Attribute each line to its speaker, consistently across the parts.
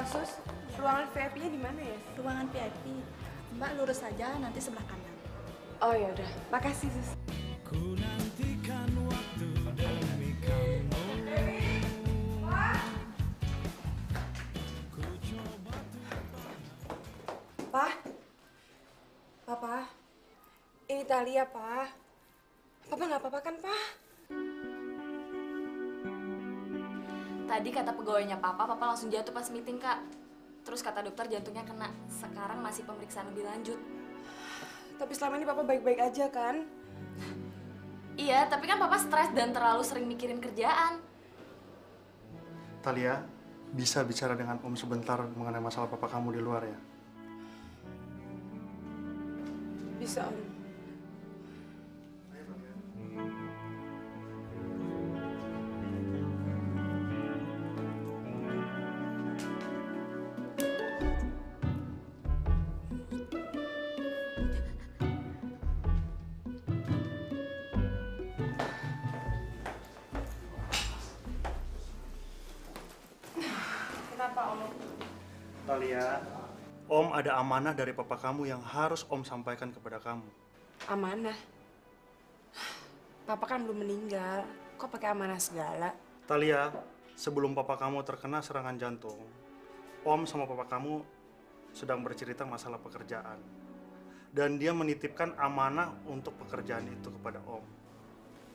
Speaker 1: Sus, ruangan VIP-nya di mana ya?
Speaker 2: Ruangan VIP. Mbak lurus saja, nanti sebelah kanan.
Speaker 1: Oh ya udah, makasih Sus.
Speaker 3: Ku nantikan waktu demi kamu.
Speaker 1: Pak, Papa, ini Thalia, Pak. Papa nggak apa-apa kan, Pak?
Speaker 4: Tadi kata pegawainya Papa langsung jatuh pas meeting, Kak. Terus kata dokter jantungnya kena. Sekarang masih pemeriksaan lebih lanjut.
Speaker 1: Tapi selama ini Papa baik-baik aja kan?
Speaker 4: Iya, tapi kan Papa stres dan terlalu sering mikirin kerjaan.
Speaker 5: Thalia, bisa bicara dengan Om sebentar mengenai masalah papa kamu di luar ya?
Speaker 1: Bisa, Om. Kenapa, Om?
Speaker 5: Thalia, Om ada amanah dari papa kamu yang harus Om sampaikan kepada kamu.
Speaker 1: Amanah? Papa kan belum meninggal. Kok pakai amanah segala?
Speaker 5: Thalia, sebelum papa kamu terkena serangan jantung, Om sama papa kamu sedang bercerita masalah pekerjaan. Dan dia menitipkan amanah untuk pekerjaan itu kepada Om.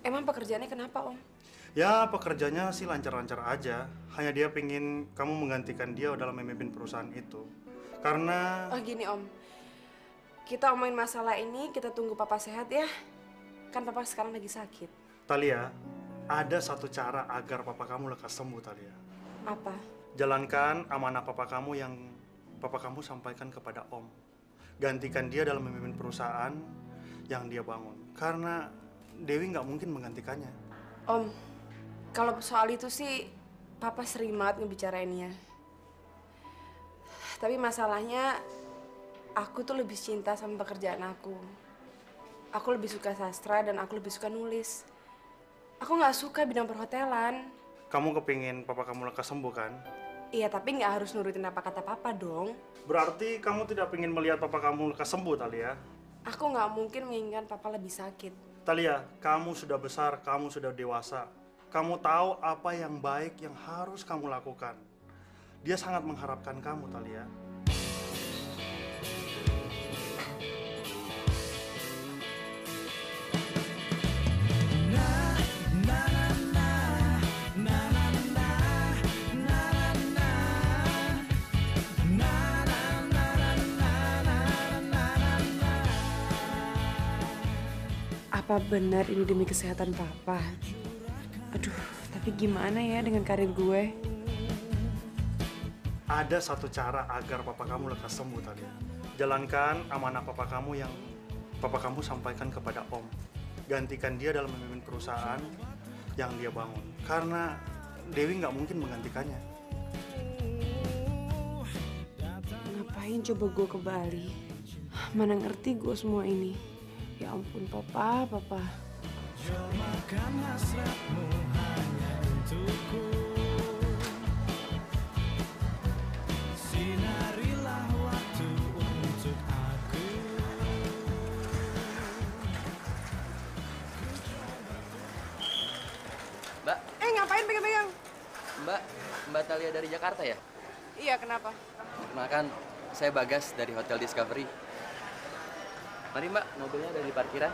Speaker 1: Emang pekerjaannya kenapa, Om?
Speaker 5: Ya, pekerjaannya sih lancar-lancar aja. Hanya dia pingin kamu menggantikan dia dalam memimpin perusahaan itu. Karena...
Speaker 1: Oh gini, Om. Kita omongin masalah ini, kita tunggu Papa sehat ya. Kan Papa sekarang lagi sakit.
Speaker 5: Thalia, ada satu cara agar papa kamu lekas sembuh, Thalia.
Speaker 1: Apa?
Speaker 5: Jalankan amanah papa kamu yang papa kamu sampaikan kepada Om. Gantikan dia dalam memimpin perusahaan yang dia bangun. Karena Dewi nggak mungkin menggantikannya.
Speaker 1: Om, kalau soal itu sih Papa sering banget ngebicarainnya. Tapi masalahnya aku tuh lebih cinta sama pekerjaan aku. Aku lebih suka sastra dan aku lebih suka nulis. Aku nggak suka bidang perhotelan.
Speaker 5: Kamu kepingin papa kamu lekas sembuh kan?
Speaker 1: Iya, tapi nggak harus nurutin apa kata Papa dong.
Speaker 5: Berarti kamu tidak ingin melihat papa kamu lekas sembuh, Thalia?
Speaker 1: Aku nggak mungkin menginginkan Papa lebih sakit.
Speaker 5: Thalia, kamu sudah besar, kamu sudah dewasa. Kamu tahu apa yang baik yang harus kamu lakukan. Dia sangat mengharapkan kamu, Thalia.
Speaker 1: Apa benar ini demi kesehatan Papa? Aduh, tapi gimana ya dengan karir gue?
Speaker 5: Ada satu cara agar papa kamu lekas sembuh, Thalia. Jalankan amanah papa kamu yang papa kamu sampaikan kepada Om. Gantikan dia dalam memimpin perusahaan yang dia bangun. Karena Dewi nggak mungkin menggantikannya.
Speaker 1: Ngapain coba gue ke Bali? Mana ngerti gue semua ini. Ya ampun, Papa.
Speaker 3: Jomahkan hasratmu hanya untukku. Sinarilah waktu untuk aku.
Speaker 6: Mbak,
Speaker 1: Ngapain pegang-pegang?
Speaker 6: Mbak Thalia dari Jakarta ya?
Speaker 1: Iya, kenapa?
Speaker 6: Perkenalkan, saya Bagas dari Hotel Discovery. Mari Mbak, mobilnya ada di parkiran.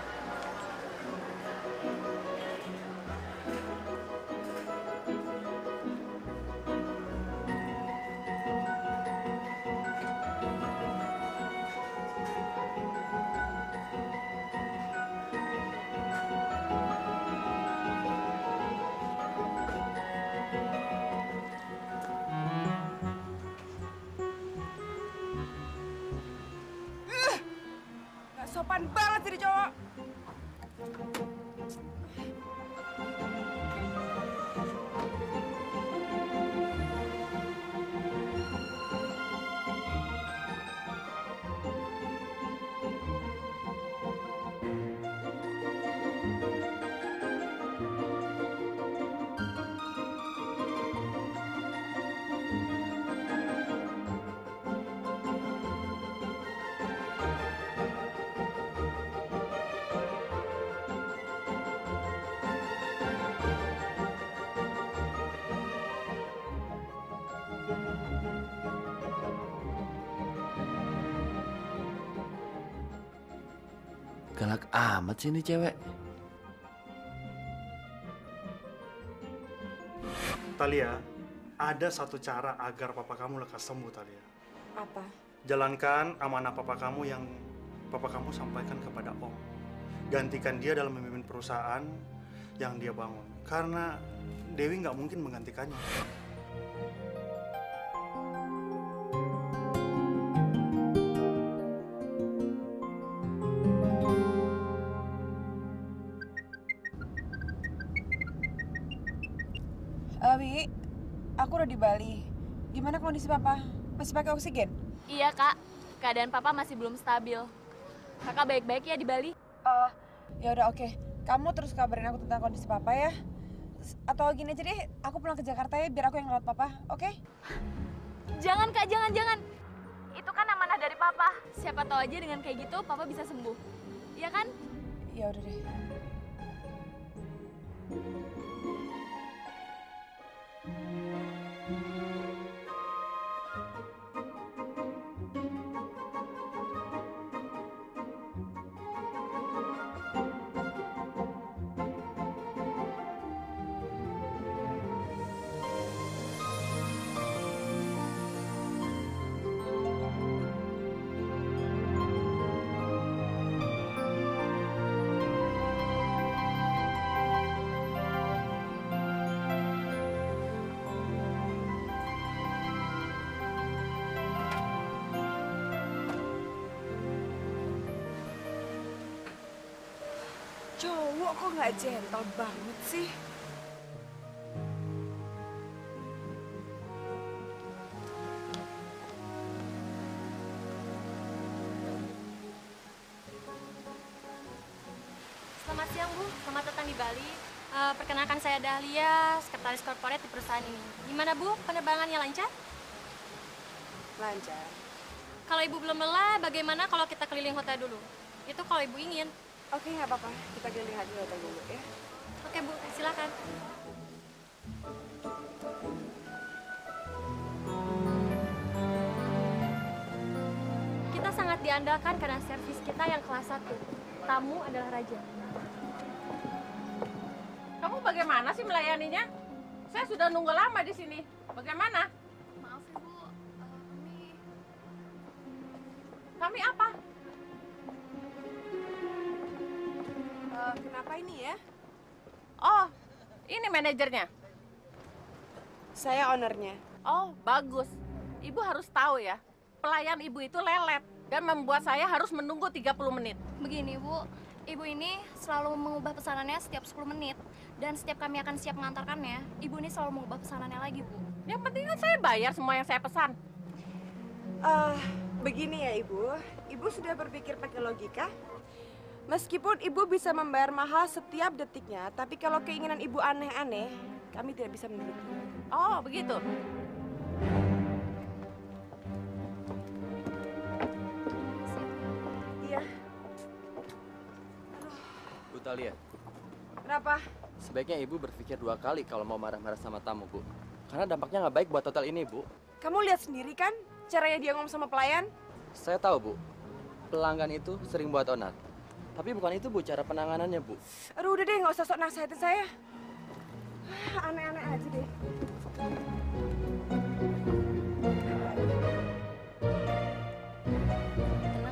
Speaker 6: Galak amat sih ini cewek.
Speaker 5: Talia, ada satu cara agar papa kamu lekas sembuh, Talia.
Speaker 1: Apa?
Speaker 5: Jalankan amanah papa kamu yang papa kamu sampaikan kepada Om. Gantikan dia dalam memimpin perusahaan yang dia bangun. Karena Dewi nggak mungkin menggantikannya.
Speaker 1: Wi, aku udah di Bali. Gimana kondisi papa? Masih pakai oksigen?
Speaker 4: Iya kak, keadaan papa masih belum stabil. Kakak baik-baik ya di Bali?
Speaker 1: Ya udah oke. Kamu terus kabarin aku tentang kondisi papa ya. Atau gini aja deh, aku pulang ke Jakarta ya biar aku yang ngerawat papa, oke?
Speaker 4: Jangan kak, jangan. Itu kan amanah dari papa. Siapa tahu aja dengan kayak gitu papa bisa sembuh. Iya kan?
Speaker 1: Ya udah deh. Cowok kok nggak gentle banget sih?
Speaker 7: Selamat siang Bu, selamat datang di Bali. Perkenalkan saya Dahlia, sekretaris korporat di perusahaan ini. Gimana Bu, penerbangannya lancar?
Speaker 1: Lancar.
Speaker 7: Kalau Ibu belum lelah, bagaimana kalau kita keliling hotel dulu? Itu kalau Ibu ingin.
Speaker 1: Oke, nggak apa-apa. Kita keliling aja hotel dulu ya.
Speaker 7: Oke Bu, silakan. Kita sangat diandalkan karena servis kita yang kelas 1. Tamu adalah raja.
Speaker 8: Kamu bagaimana sih melayaninya? Saya sudah nunggu lama di sini. Bagaimana?
Speaker 7: Maaf Ibu,
Speaker 8: Kami apa?
Speaker 1: Kenapa ini ya?
Speaker 8: Oh, ini manajernya.
Speaker 1: Saya ownernya.
Speaker 8: Oh, bagus. Ibu harus tahu ya, pelayan ibu itu lelet dan membuat saya harus menunggu 30 menit.
Speaker 7: Begini Bu, Ibu ini selalu mengubah pesanannya setiap 10 menit. Dan setiap kami akan siap mengantarkannya, Ibu ini selalu mengubah pesanannya lagi Bu.
Speaker 8: Yang penting kan saya bayar semua yang saya pesan.
Speaker 1: Begini ya Ibu. Ibu sudah berpikir pakai logika? Meskipun Ibu bisa membayar mahal setiap detiknya, tapi kalau keinginan Ibu aneh-aneh, kami tidak bisa memiliki.
Speaker 8: Oh, begitu.
Speaker 1: Iya.
Speaker 6: Bu Talia,
Speaker 1: Kenapa?
Speaker 6: sebaiknya ibu berpikir 2 kali kalau mau marah-marah sama tamu, Bu. Karena dampaknya nggak baik buat hotel ini, Bu.
Speaker 1: Kamu lihat sendiri kan caranya dia ngomong sama pelayan?
Speaker 6: Saya tahu, Bu. Pelanggan itu sering buat onar. Tapi bukan itu, Bu, cara penanganannya, Bu.
Speaker 1: Aduh udah deh, nggak usah sok nasihatin saya. Aneh-aneh aja deh.
Speaker 7: Tenang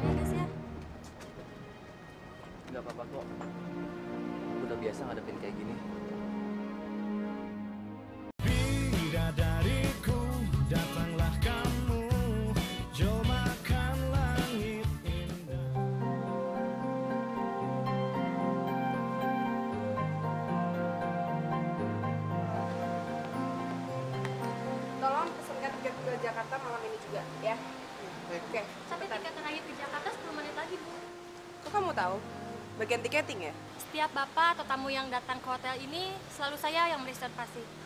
Speaker 7: ya guys ya.
Speaker 6: Nggak apa-apa kok. Aku udah biasa ngadepin kayak gini.
Speaker 3: Bidadariku, datanglah kamu, cobakan langit indah.
Speaker 1: Tolong pesankan tiket ke Jakarta malam ini juga, ya. Oke.
Speaker 7: Tapi tiket terakhir ke Jakarta 10 menit lagi Bu.
Speaker 1: Kok kamu tahu? Bagian tiketing ya?
Speaker 7: Setiap bapak atau tamu yang datang ke hotel ini, selalu saya yang mereservasi.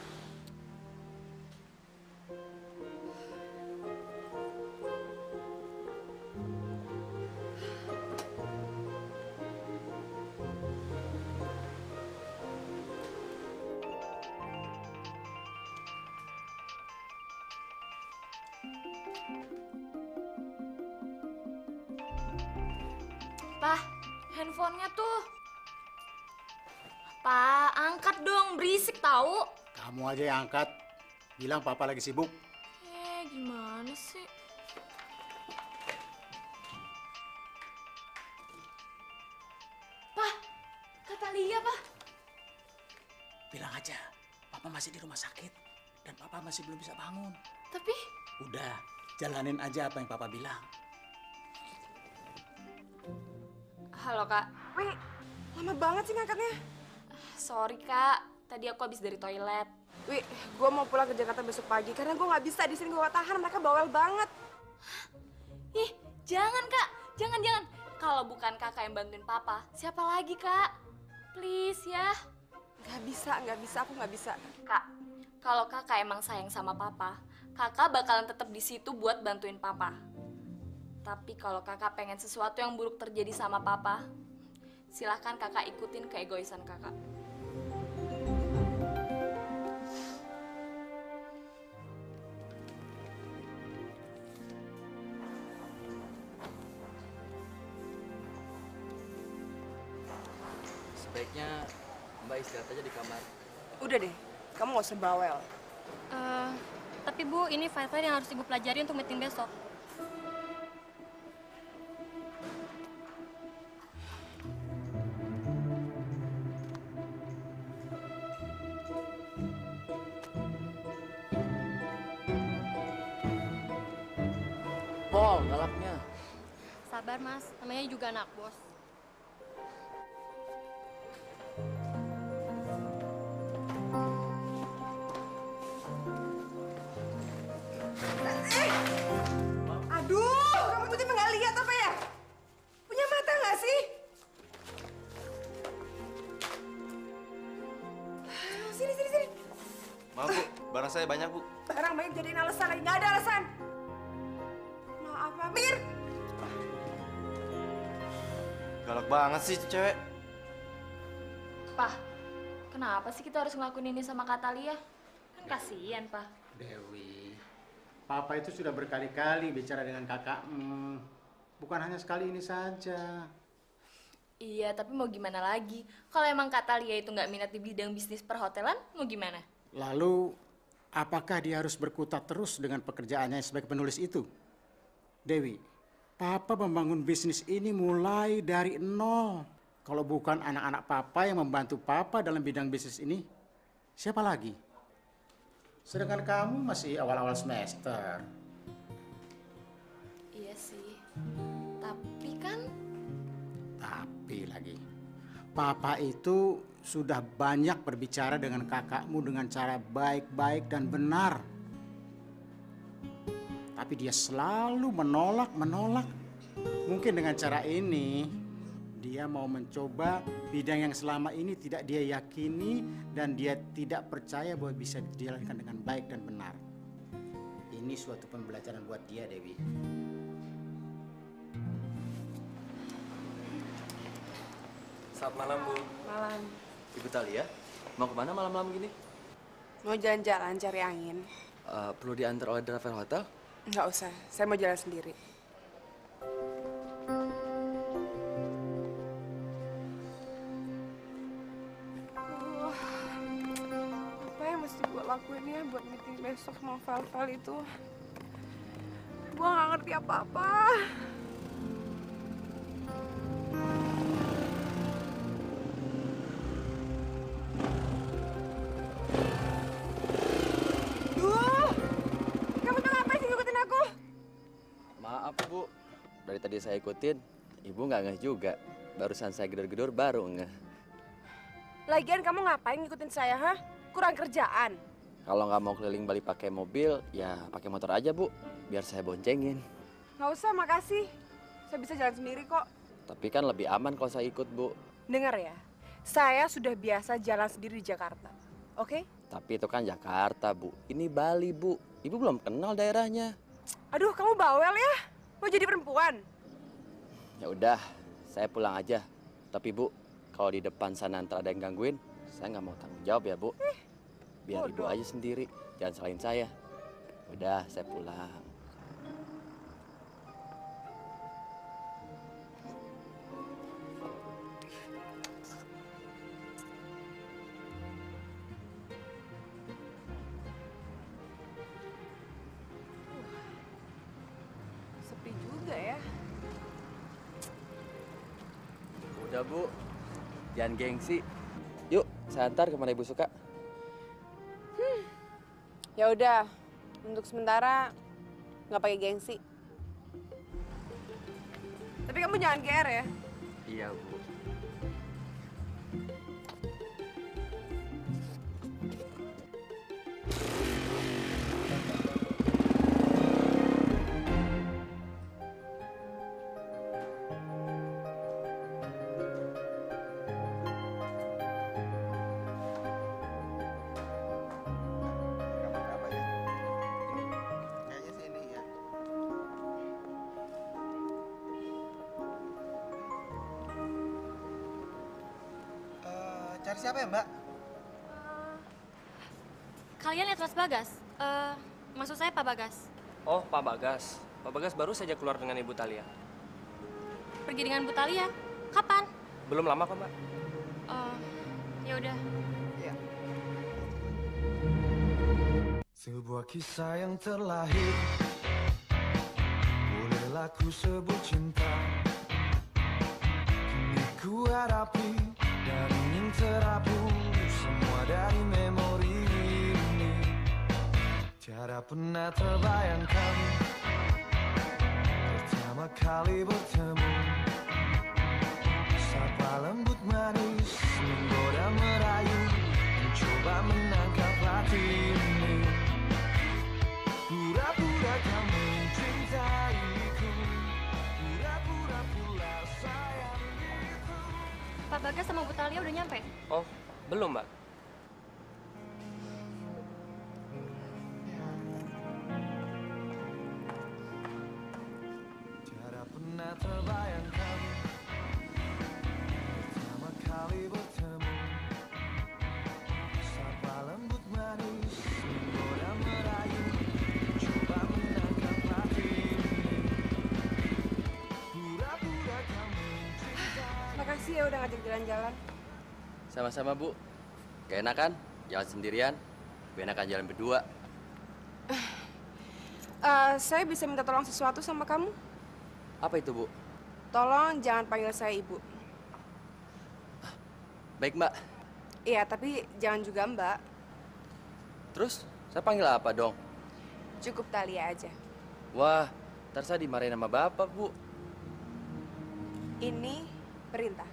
Speaker 4: Pak, Handphonenya tuh. Pak, angkat dong, berisik tahu.
Speaker 9: Kamu aja yang angkat. Bilang papa lagi sibuk.
Speaker 4: Gimana sih? Pak, kata Lia, Pak.
Speaker 9: Bilang aja, papa masih di rumah sakit. Dan papa masih belum bisa bangun.
Speaker 4: Tapi?
Speaker 9: Udah, jalanin aja apa yang papa bilang.
Speaker 4: Halo, Kak.
Speaker 1: Wih, lama banget sih ngangkatnya.
Speaker 4: Sorry, Kak. Tadi aku habis dari toilet.
Speaker 1: Wih, gue mau pulang ke Jakarta besok pagi karena gue nggak bisa di sini, gue gak tahan, mereka bawel banget.
Speaker 4: Ih, jangan, Kak. Jangan. Kalau bukan Kakak yang bantuin Papa, siapa lagi, Kak? Please ya.
Speaker 1: Gak bisa, aku nggak bisa.
Speaker 4: Kak, kalau Kakak emang sayang sama Papa, Kakak bakalan tetap di situ buat bantuin Papa. Tapi kalau Kakak pengen sesuatu yang buruk terjadi sama Papa, silahkan Kakak ikutin keegoisan Kakak.
Speaker 6: Sebaiknya Mbak istirahat aja di kamar.
Speaker 1: Udah deh, kamu gak usah bawel.
Speaker 7: Tapi Bu, ini file-file yang harus Ibu pelajari untuk meeting besok.
Speaker 6: Pol, galaknya.
Speaker 7: Sabar Mas, namanya juga anak bos.
Speaker 1: Aduh, kamu tuh tipe nggak lihat apa ya? Punya mata nggak sih? Sini.
Speaker 10: Maaf Bu, barang saya banyak Bu.
Speaker 1: Barang banyak jadiin alasan lagi, nggak ada alasan. Maaf, Amir.
Speaker 10: Galak banget sih itu cewek.
Speaker 4: Pak, kenapa sih kita harus ngelakuin ini sama Kak Talia? Kan kasihan, Pak.
Speaker 9: Dewi, papa itu sudah berkali-kali bicara dengan kakakmu. Bukan hanya sekali ini saja.
Speaker 4: Iya, tapi mau gimana lagi? Kalau emang Kak Talia itu nggak minat di bidang bisnis perhotelan, mau gimana?
Speaker 9: Lalu, apakah dia harus berkutat terus dengan pekerjaannya sebagai penulis itu? Dewi, papa membangun bisnis ini mulai dari nol. Kalau bukan anak-anak papa yang membantu papa dalam bidang bisnis ini, siapa lagi? Sedangkan kamu masih awal-awal semester.
Speaker 4: Iya sih, tapi kan...
Speaker 9: Tapi lagi, papa itu sudah banyak berbicara dengan kakakmu dengan cara baik-baik dan benar. Tapi dia selalu menolak. Mungkin dengan cara ini, dia mau mencoba bidang yang selama ini tidak dia yakini dan dia tidak percaya bahwa bisa dijalankan dengan baik dan benar. Ini suatu pembelajaran buat dia, Dewi.
Speaker 6: Selamat malam, Bu.
Speaker 1: Malam.
Speaker 6: Ibu Talia, mau kemana malam-malam gini?
Speaker 1: Mau jalan-jalan cari angin?
Speaker 6: Perlu diantar oleh driver hotel?
Speaker 1: Nggak usah, saya mau jalan sendiri. Apa yang mesti gue lakuin ya buat meeting besok sama file-file itu? Gue nggak ngerti apa-apa.
Speaker 6: Maaf Bu, dari tadi saya ikutin, Ibu nggak ngeh juga. Barusan saya gedor-gedor baru ngeh.
Speaker 1: Lagian kamu ngapain ngikutin saya, hah? Kurang kerjaan.
Speaker 6: Kalau nggak mau keliling Bali pakai mobil, ya pakai motor aja Bu, biar saya boncengin.
Speaker 1: Nggak usah, makasih. Saya bisa jalan sendiri kok.
Speaker 6: Tapi kan lebih aman kalau saya ikut Bu.
Speaker 1: Dengar ya, saya sudah biasa jalan sendiri di Jakarta, oke?
Speaker 6: Tapi itu kan Jakarta Bu, ini Bali Bu. Ibu belum kenal daerahnya.
Speaker 1: Aduh, kamu bawel ya? Mau jadi perempuan?
Speaker 6: Ya udah, saya pulang aja. Tapi Bu, kalau di depan sana ntar ada yang gangguin, saya nggak mau tanggung jawab ya Bu. Biar Ibu aja sendiri, jangan salahin saya. Udah, saya pulang. Udah Bu, jangan gengsi. Yuk, saya antar kemana Ibu suka.
Speaker 1: Ya udah, untuk sementara nggak pakai gengsi. Tapi kamu jangan GR ya.
Speaker 6: Iya Bu.
Speaker 10: Cari siapa ya, Mbak?
Speaker 7: Kalian lihat Mas Bagas? Maksud saya Pak Bagas.
Speaker 11: Oh, Pak Bagas. Pak Bagas baru saja keluar dengan Ibu Talia.
Speaker 7: Pergi dengan Bu Talia? Kapan?
Speaker 11: Belum lama kok, Mbak.
Speaker 7: Ya udah.
Speaker 3: Sebuah kisah yang terlahir, bolehlah ku sebut cinta. Kini ku hadapi dan ingin terhapus semua dari memori ini. Tiada pernah terbayangkan pertama kali bertemu. Sapa lembut manis, menggoda merayu, mencoba menangkap hati ini. Pura-pura kau mencintaiku, pura-pura pula sayang itu.
Speaker 7: Pak Bagas sama Bu Talia udah nyampe?
Speaker 11: Oh, belum, Mbak.
Speaker 3: Tiada pernah terbayangkan pertama kali bertemu. Sapa lembut manis, menggoda merayu, coba menangkap hati ini. Pura-pura kau mencintai.
Speaker 1: Makasih ya udah ngajak jalan-jalan.
Speaker 6: Sama-sama Bu. Gak enak kan? Jalan sendirian. Lebih enak kan jalan berdua.
Speaker 1: Saya bisa minta tolong sesuatu sama kamu?
Speaker 6: Apa itu Bu?
Speaker 1: Tolong jangan panggil saya Ibu.
Speaker 6: Baik Mbak.
Speaker 1: Iya, tapi jangan juga Mbak.
Speaker 6: Terus saya panggil apa dong?
Speaker 1: Cukup Talia aja.
Speaker 6: Wah, ntar saya dimarahin sama Bapak Bu.
Speaker 1: Ini perintah.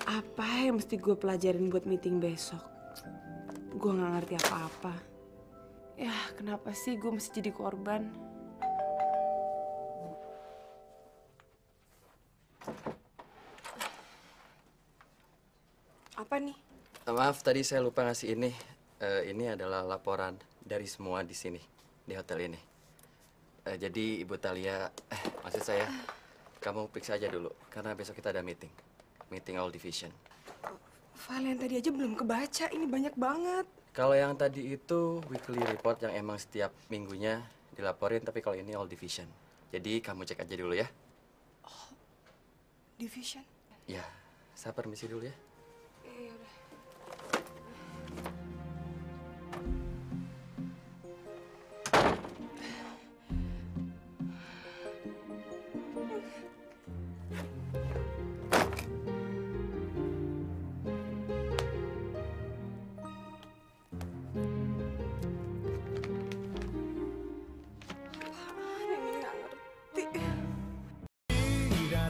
Speaker 1: Apa yang mesti gue pelajarin buat meeting besok? Gue nggak ngerti apa-apa. Ya, kenapa sih gue mesti jadi korban? Apa nih?
Speaker 6: Maaf, tadi saya lupa ngasih ini. Ini adalah laporan dari semua di sini, di hotel ini. Jadi Ibu Talia, maksud saya, kamu periksa aja dulu, karena besok kita ada meeting. Meeting all division.
Speaker 1: File yang tadi aja belum kebaca, ini banyak banget.
Speaker 6: Kalau yang tadi itu weekly report yang emang setiap minggunya dilaporin, tapi kalau ini all division. Jadi kamu cek aja dulu ya.
Speaker 1: Oh, division?
Speaker 6: Ya, saya permisi dulu ya.
Speaker 1: Iya udah.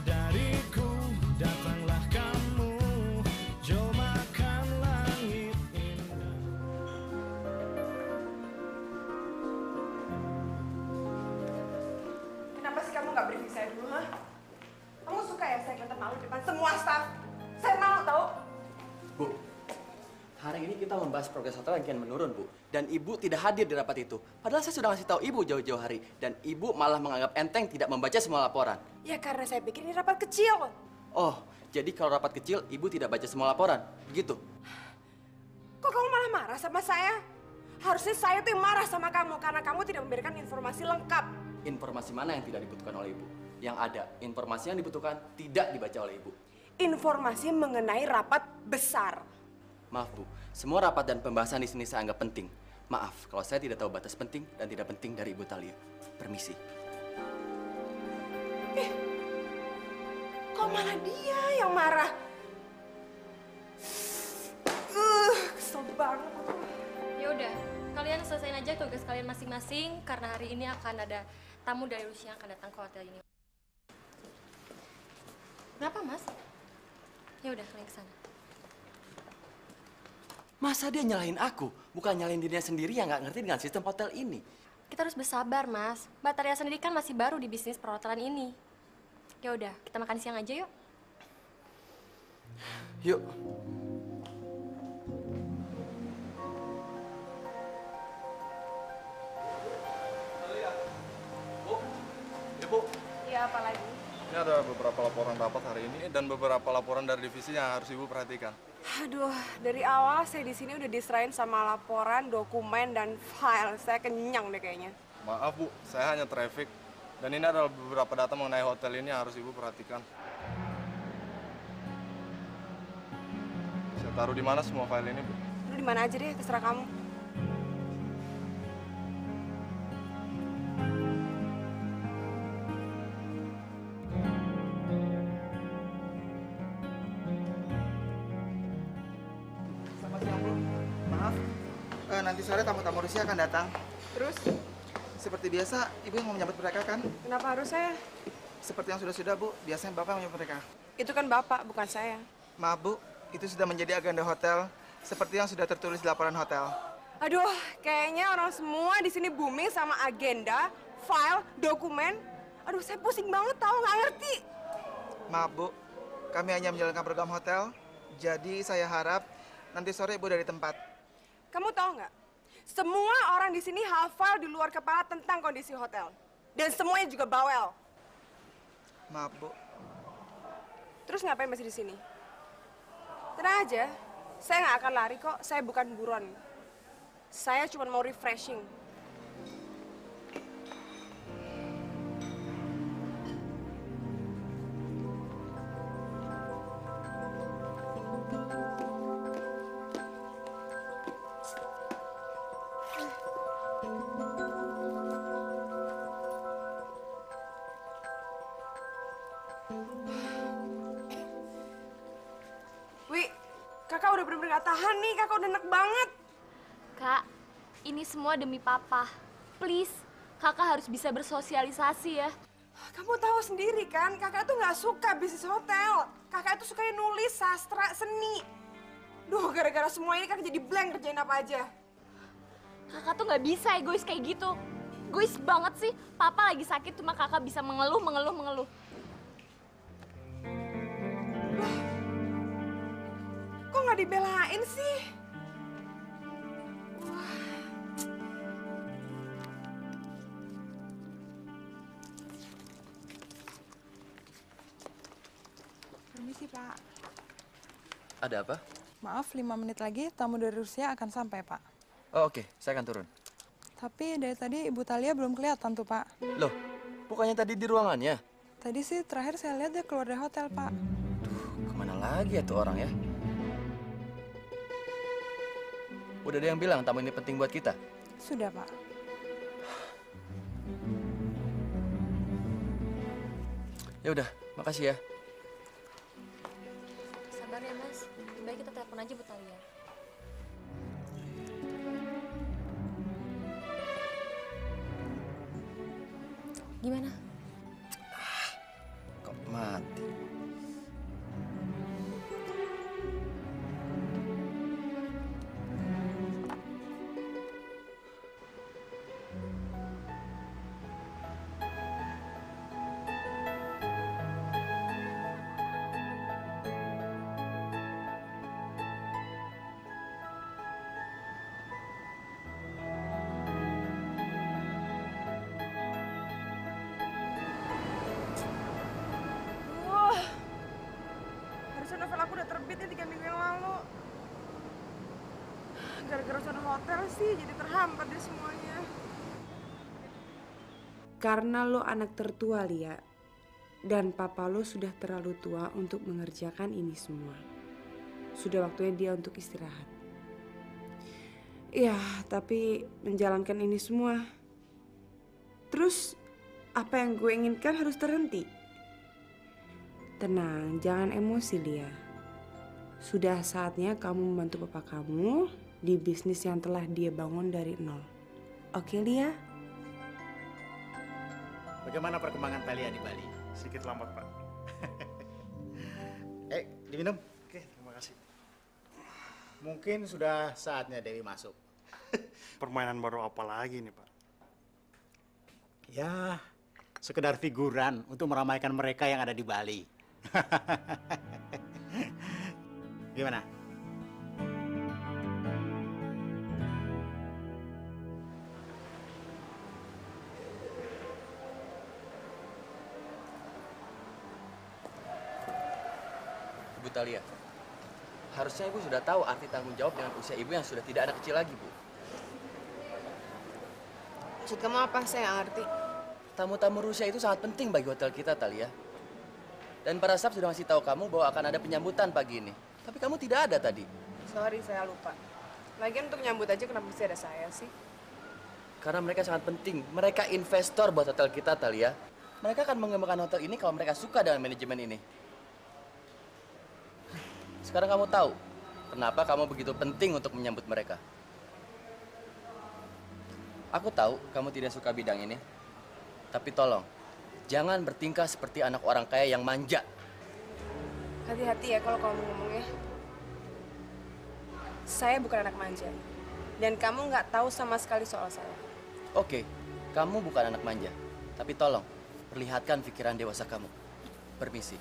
Speaker 3: Dariku datanglah kamu, jomahkan langit indah.
Speaker 1: Kenapa sih kamu nggak briefing saya dulu, ha? Kamu suka ya saya kelihatan malu di depan semua staff? Saya malu tau.
Speaker 6: Bu, Hari ini kita membahas progres hotel yang kian menurun, Bu. Dan Ibu tidak hadir di rapat itu. Padahal saya sudah ngasih tahu Ibu jauh-jauh hari. Dan Ibu malah menganggap enteng tidak membaca semua laporan.
Speaker 1: Ya karena saya pikir ini rapat kecil.
Speaker 6: Oh, jadi kalau rapat kecil, Ibu tidak baca semua laporan? Begitu?
Speaker 1: Kok kamu malah marah sama saya? Harusnya saya tuh yang marah sama kamu karena kamu tidak memberikan informasi lengkap.
Speaker 6: Informasi mana yang tidak dibutuhkan oleh Ibu? Yang ada, informasi yang dibutuhkan tidak dibaca oleh Ibu.
Speaker 1: Informasi mengenai rapat besar.
Speaker 6: Maaf, Bu. Semua rapat dan pembahasan di sini saya anggap penting. Maaf, kalau saya tidak tahu batas penting dan tidak penting dari Ibu Thalia. Permisi.
Speaker 1: Kok malah dia yang marah? Kesel banget.
Speaker 7: Ya udah, kalian selesaiin aja tugas kalian masing-masing karena hari ini akan ada tamu dari Rusia yang akan datang ke hotel ini. Kenapa, Mas? Ya udah, kalian kesana.
Speaker 6: Masa dia nyalahin aku? Bukan nyalahin dirinya sendiri yang nggak ngerti dengan sistem hotel ini.
Speaker 7: Kita harus bersabar, Mas. Mbak Taria sendiri kan masih baru di bisnis perhotelan ini. Ya udah, kita makan siang aja yuk.
Speaker 6: Yuk.
Speaker 10: Bu, ya Bu.
Speaker 1: Iya, apa lagi?
Speaker 10: Ini ada beberapa laporan rapat hari ini dan beberapa laporan dari divisi yang harus Ibu perhatikan.
Speaker 1: Aduh, dari awal saya di sini udah diserahin sama laporan, dokumen, dan file. Saya kenyang deh kayaknya.
Speaker 10: Maaf Bu, saya hanya traffic. Dan ini adalah beberapa data mengenai hotel ini yang harus Ibu perhatikan. Saya taruh di mana semua file ini, Bu?
Speaker 1: Lu di mana aja deh, terserah kamu.
Speaker 12: Selamat siang, Bu. Maaf, nanti sore tamu-tamu Rusia akan datang.
Speaker 1: Terus?
Speaker 12: Seperti biasa, Ibu yang mau menyambut mereka kan?
Speaker 1: Kenapa harus saya?
Speaker 12: Seperti yang sudah-sudah, Bu. Biasanya Bapak yang menyambut mereka.
Speaker 1: Itu kan Bapak, bukan saya.
Speaker 12: Maaf, Bu. Itu sudah menjadi agenda hotel, seperti yang sudah tertulis di laporan hotel.
Speaker 1: Aduh, kayaknya orang semua di sini booming sama agenda, file, dokumen. Aduh, saya pusing banget tahu, nggak ngerti.
Speaker 12: Maaf, Bu. Kami hanya menjalankan program hotel, jadi saya harap nanti sore Ibu dari tempat.
Speaker 1: Kamu tahu nggak? Semua orang di sini hafal di luar kepala tentang kondisi hotel. Dan semuanya juga bawel.
Speaker 12: Maaf, Bu.
Speaker 1: Terus ngapain masih di sini? Tenang aja, saya nggak akan lari kok. Saya bukan buron. Saya cuma mau refreshing. Wi, kakak udah bener-bener gak tahan nih, kakak udah enak banget.
Speaker 4: Kak, ini semua demi papa. Please, kakak harus bisa bersosialisasi ya.
Speaker 1: Kamu tahu sendiri kan, kakak tuh gak suka bisnis hotel. Kakak tuh sukanya nulis, sastra, seni. Duh, gara-gara semua ini kakak jadi blank kerjain apa aja.
Speaker 4: Kakak tuh nggak bisa egois kayak gitu. Egois banget sih. Papa lagi sakit cuma kakak bisa mengeluh.
Speaker 1: Kok nggak dibelain sih?
Speaker 13: Permisi, Pak.
Speaker 6: Ada apa?
Speaker 13: Maaf, 5 menit lagi tamu dari Rusia akan sampai, Pak.
Speaker 6: Oh, oke, saya akan turun.
Speaker 13: Tapi dari tadi Ibu Thalia belum kelihatan tuh, Pak.
Speaker 6: Loh, bukannya tadi di ruangannya?
Speaker 13: Tadi sih terakhir saya lihat dia keluar dari hotel, Pak.
Speaker 6: Kemana lagi ya tuh orang ya? Udah ada yang bilang tamu ini penting buat kita?
Speaker 13: Sudah, Pak.
Speaker 6: Ya udah, makasih ya.
Speaker 7: Sabar ya, Mas. Lebih baik kita telepon aja Bu Thalia. Gimana?
Speaker 6: Kok mati?
Speaker 1: hotel sih jadi terhambat deh semuanya. Karena lo anak tertua, Lia. Dan papa lo sudah terlalu tua untuk mengerjakan ini semua. Sudah waktunya dia untuk istirahat. Ya, tapi menjalankan ini semua. Terus, apa yang gue inginkan harus terhenti. Tenang, jangan emosi, Lia. Sudah saatnya kamu membantu papa kamu di bisnis yang telah dia bangun dari nol. Oke, Lia?
Speaker 9: Bagaimana perkembangan Thalia di Bali?
Speaker 5: Sedikit lambat, Pak.
Speaker 9: Diminum?
Speaker 5: Oke, terima kasih.
Speaker 9: Mungkin sudah saatnya Dewi masuk.
Speaker 5: Permainan baru apa lagi nih, Pak?
Speaker 9: Ya, sekedar figuran untuk meramaikan mereka yang ada di Bali. Gimana?
Speaker 6: Ibu Thalia, harusnya Ibu sudah tahu arti tanggung jawab dengan usia Ibu yang sudah tidak anak kecil lagi, Bu.
Speaker 1: Maksud kamu apa? Saya nggak ngerti.
Speaker 6: Tamu-tamu Rusia itu sangat penting bagi hotel kita, Thalia. Dan para staff sudah ngasih tahu kamu bahwa akan ada penyambutan pagi ini. Tapi kamu tidak ada tadi.
Speaker 1: Sorry, saya lupa. Lagian untuk nyambut aja kenapa mesti ada saya sih?
Speaker 6: Karena mereka sangat penting. Mereka investor buat hotel kita, Thalia. Mereka akan mengembangkan hotel ini kalau mereka suka dengan manajemen ini. Sekarang kamu tahu kenapa kamu begitu penting untuk menyambut mereka. Aku tahu kamu tidak suka bidang ini. Tapi tolong, jangan bertingkah seperti anak orang kaya yang manja.
Speaker 1: Hati-hati ya kalau kamu ngomongnya. Saya bukan anak manja. Dan kamu nggak tahu sama sekali soal saya.
Speaker 6: Oke, kamu bukan anak manja. Tapi tolong, perlihatkan pikiran dewasa kamu. Permisi.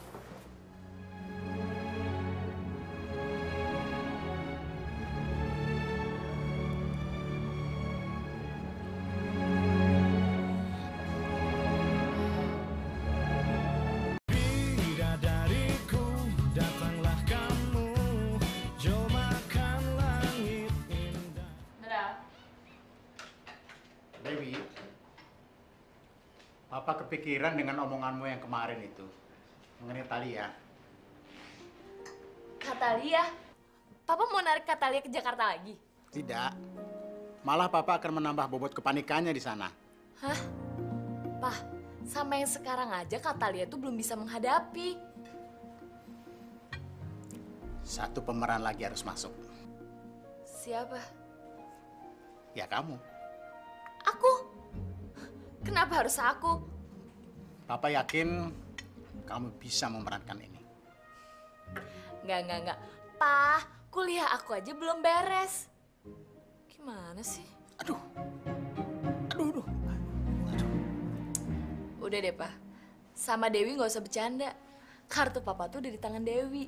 Speaker 3: Bidadariku, datanglah kamu, jomakan langit indah.
Speaker 4: Dadah.
Speaker 9: Dewi, Papa kepikiran dengan omonganmu yang kemarin itu mengenai Thalia.
Speaker 4: Katalia? Papa mau narik Katalia ke Jakarta lagi?
Speaker 9: Tidak, malah Papa akan menambah bobot kepanikannya di sana.
Speaker 4: Hah? Pah, sama yang sekarang aja Katalia tuh belum bisa menghadapi.
Speaker 9: Satu pemeran lagi harus masuk.
Speaker 4: Siapa?
Speaker 9: Ya kamu.
Speaker 4: Aku? Kenapa harus aku?
Speaker 9: Papa yakin kamu bisa memerankan ini.
Speaker 4: Enggak. Pah, kuliah aku aja belum beres. Gimana sih?
Speaker 9: Aduh.
Speaker 4: Udah deh, Pak. Sama Dewi nggak usah bercanda. Kartu Papa tuh udah di tangan Dewi.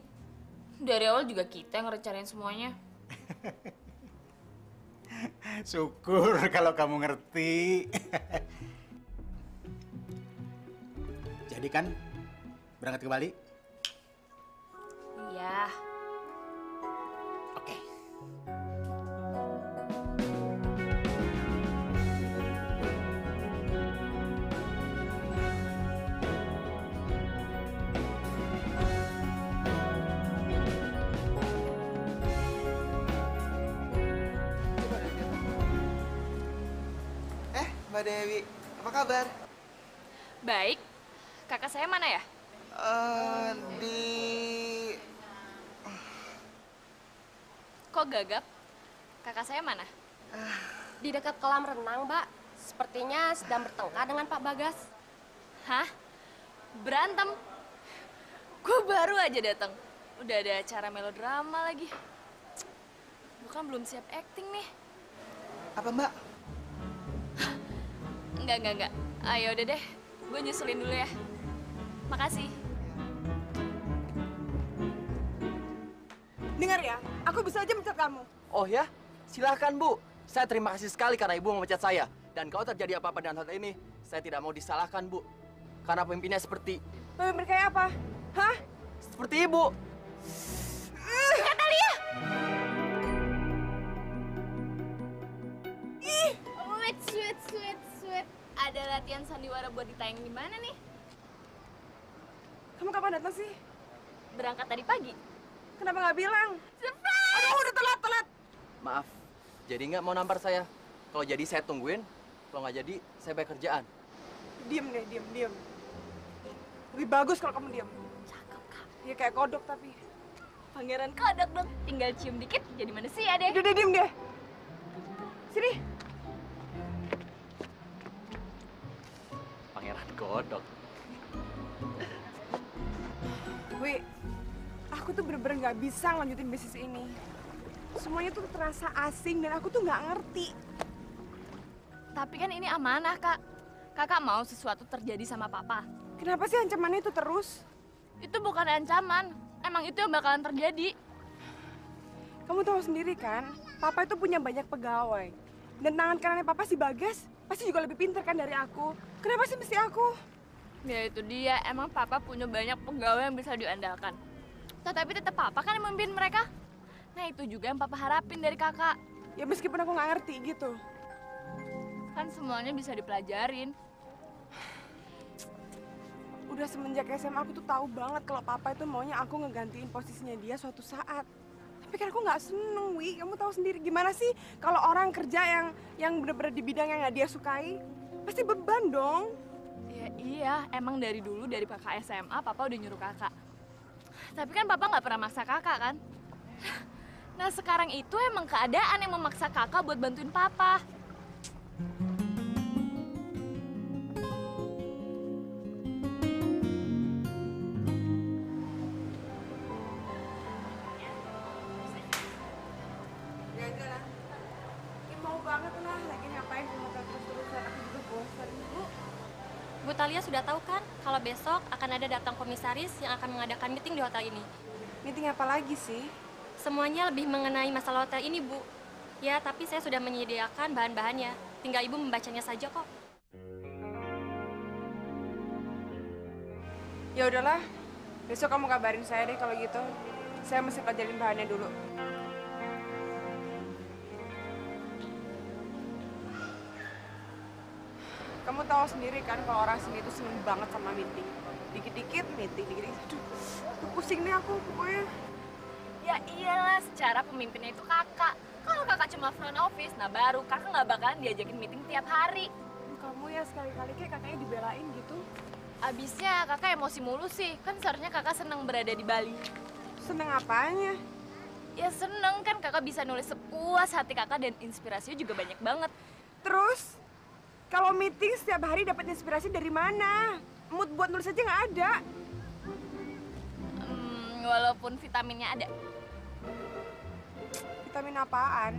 Speaker 4: Dari awal juga kita yang ngerencanain semuanya.
Speaker 9: Syukur kalau kamu ngerti. Jadi kan berangkat ke Bali?
Speaker 4: Iya.
Speaker 9: Oke.
Speaker 12: Mbak Dewi, apa kabar?
Speaker 4: Baik. Kakak saya mana ya? Kok gagap? Kakak saya mana?
Speaker 7: Di dekat kolam renang, Mbak. Sepertinya sedang bertengkar dengan Pak Bagas.
Speaker 4: Hah? Berantem? Gue baru aja datang. Udah ada acara melodrama lagi. Bukan belum siap acting nih.
Speaker 12: Apa Mbak?
Speaker 4: Enggak. Ayo udah deh. Gue nyusulin dulu ya. Makasih.
Speaker 1: Dengar ya, aku bisa aja mencat kamu.
Speaker 6: Oh ya? Silahkan, Bu. Saya terima kasih sekali karena Ibu memecat saya. Dan kalau terjadi apa-apa dengan hotel ini, saya tidak mau disalahkan, Bu. Karena pemimpinnya seperti...
Speaker 1: Pemimpin kayak apa? Hah?
Speaker 6: Seperti Ibu.
Speaker 4: Katalia! Sweet. Ada latihan sandiwara buat ditayang di mana nih?
Speaker 1: Kamu kapan datang sih?
Speaker 4: Berangkat tadi pagi.
Speaker 1: Kenapa nggak bilang?
Speaker 4: Surprise!
Speaker 1: Aduh, udah telat.
Speaker 6: Maaf, jadi nggak mau nampar saya. Kalau jadi saya tungguin, kalau nggak jadi saya bayar kerjaan.
Speaker 1: Diem deh, diem. Lebih bagus kalau kamu diem.
Speaker 4: Cakep, Kak.
Speaker 1: Ya kayak kodok tapi.
Speaker 4: Pangeran kodok dong. Tinggal cium dikit jadi manusia deh.
Speaker 1: Udah diem deh. Sini.
Speaker 6: Pangeran kodok.
Speaker 1: Wi, aku tuh bener-bener nggak bisa ngelanjutin bisnis ini. Semuanya tuh terasa asing dan aku tuh nggak ngerti.
Speaker 4: Tapi kan ini amanah, Kak. Kakak mau sesuatu terjadi sama Papa.
Speaker 1: Kenapa sih ancamannya itu terus?
Speaker 4: Itu bukan ancaman. Emang itu yang bakalan terjadi.
Speaker 1: Kamu tahu sendiri kan, Papa itu punya banyak pegawai. Dan tangan kanannya Papa si Bagas pasti juga lebih pintar kan dari aku. Kenapa sih mesti aku?
Speaker 4: Ya itu dia, emang Papa punya banyak pegawai yang bisa diandalkan. Tetapi tetap Papa kan yang memimpin mereka. Nah itu juga yang Papa harapin dari kakak.
Speaker 1: Ya meskipun aku nggak ngerti gitu.
Speaker 4: Kan semuanya bisa dipelajarin.
Speaker 1: Udah semenjak SMA aku tuh tahu banget kalau Papa itu maunya aku ngegantiin posisinya dia suatu saat. Tapi kan aku nggak seneng, Wi. Kamu tahu sendiri gimana sih kalau orang kerja yang bener-bener di bidang yang nggak dia sukai, pasti beban dong.
Speaker 4: Ya iya, emang dari dulu dari kakak SMA Papa udah nyuruh kakak. Tapi kan Papa nggak pernah maksa kakak kan? Nah sekarang itu emang keadaan yang memaksa kakak buat bantuin Papa.
Speaker 7: Bu Talia sudah tahu kan kalau besok akan ada datang komisaris yang akan mengadakan meeting di hotel ini.
Speaker 1: Meeting apa lagi sih?
Speaker 7: Semuanya lebih mengenai masalah hotel ini, Bu. Ya, tapi saya sudah menyediakan bahan-bahannya. Tinggal Ibu membacanya saja kok.
Speaker 1: Ya udahlah, besok kamu kabarin saya deh kalau gitu. Saya mesti pelajarin bahannya dulu. Kamu tahu sendiri kan kalau orang sini itu seneng banget sama meeting. Dikit-dikit meeting, dikit-dikit. Aduh, pusing nih aku pokoknya.
Speaker 4: Ya iyalah, secara pemimpinnya itu kakak. Kalau kakak cuma front office, nah baru kakak nggak bakalan diajakin meeting tiap hari.
Speaker 1: Kamu ya sekali-kali kayak kakaknya dibelain gitu.
Speaker 4: Abisnya kakak emosi mulu sih. Kan seharusnya kakak seneng berada di Bali.
Speaker 1: Seneng apanya?
Speaker 4: Ya seneng kan kakak bisa nulis sepuas hati kakak dan inspirasinya juga banyak banget.
Speaker 1: Terus? Kalau meeting setiap hari dapat inspirasi dari mana? Mood buat nulis aja nggak ada.
Speaker 4: Walaupun vitaminnya ada.
Speaker 1: Vitamin apaan?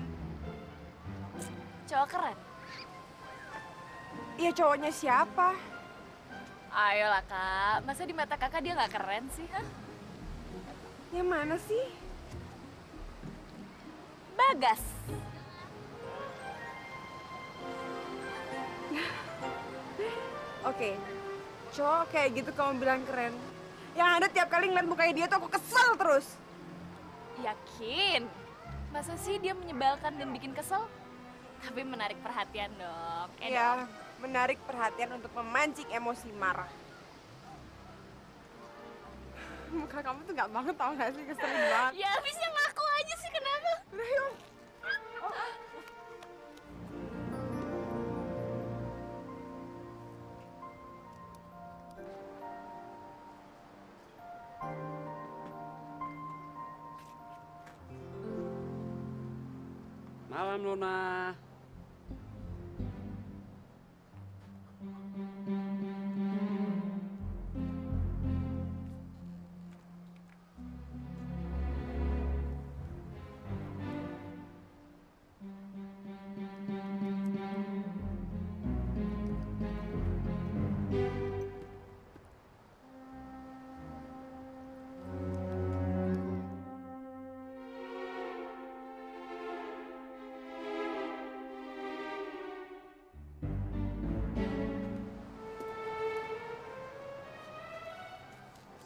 Speaker 4: Cowok keren.
Speaker 1: Iya cowoknya siapa?
Speaker 4: Ayolah kak, masa di mata kakak dia nggak keren sih? Hah?
Speaker 1: Yang mana sih?
Speaker 4: Bagas.
Speaker 1: Oke, cowok kayak gitu kamu bilang keren. Yang ada tiap kali ngeliat mukanya dia tuh aku kesel terus.
Speaker 4: Yakin? Masa sih dia menyebalkan dan bikin kesel? Tapi menarik perhatian dong.
Speaker 1: Iya, menarik perhatian untuk memancing emosi marah. Muka kamu tuh nggak banget tau gak sih, keselin banget.
Speaker 4: Ya abisnya ngaku aja sih, kenapa?
Speaker 1: Udah yuk.
Speaker 14: Malam, Luna.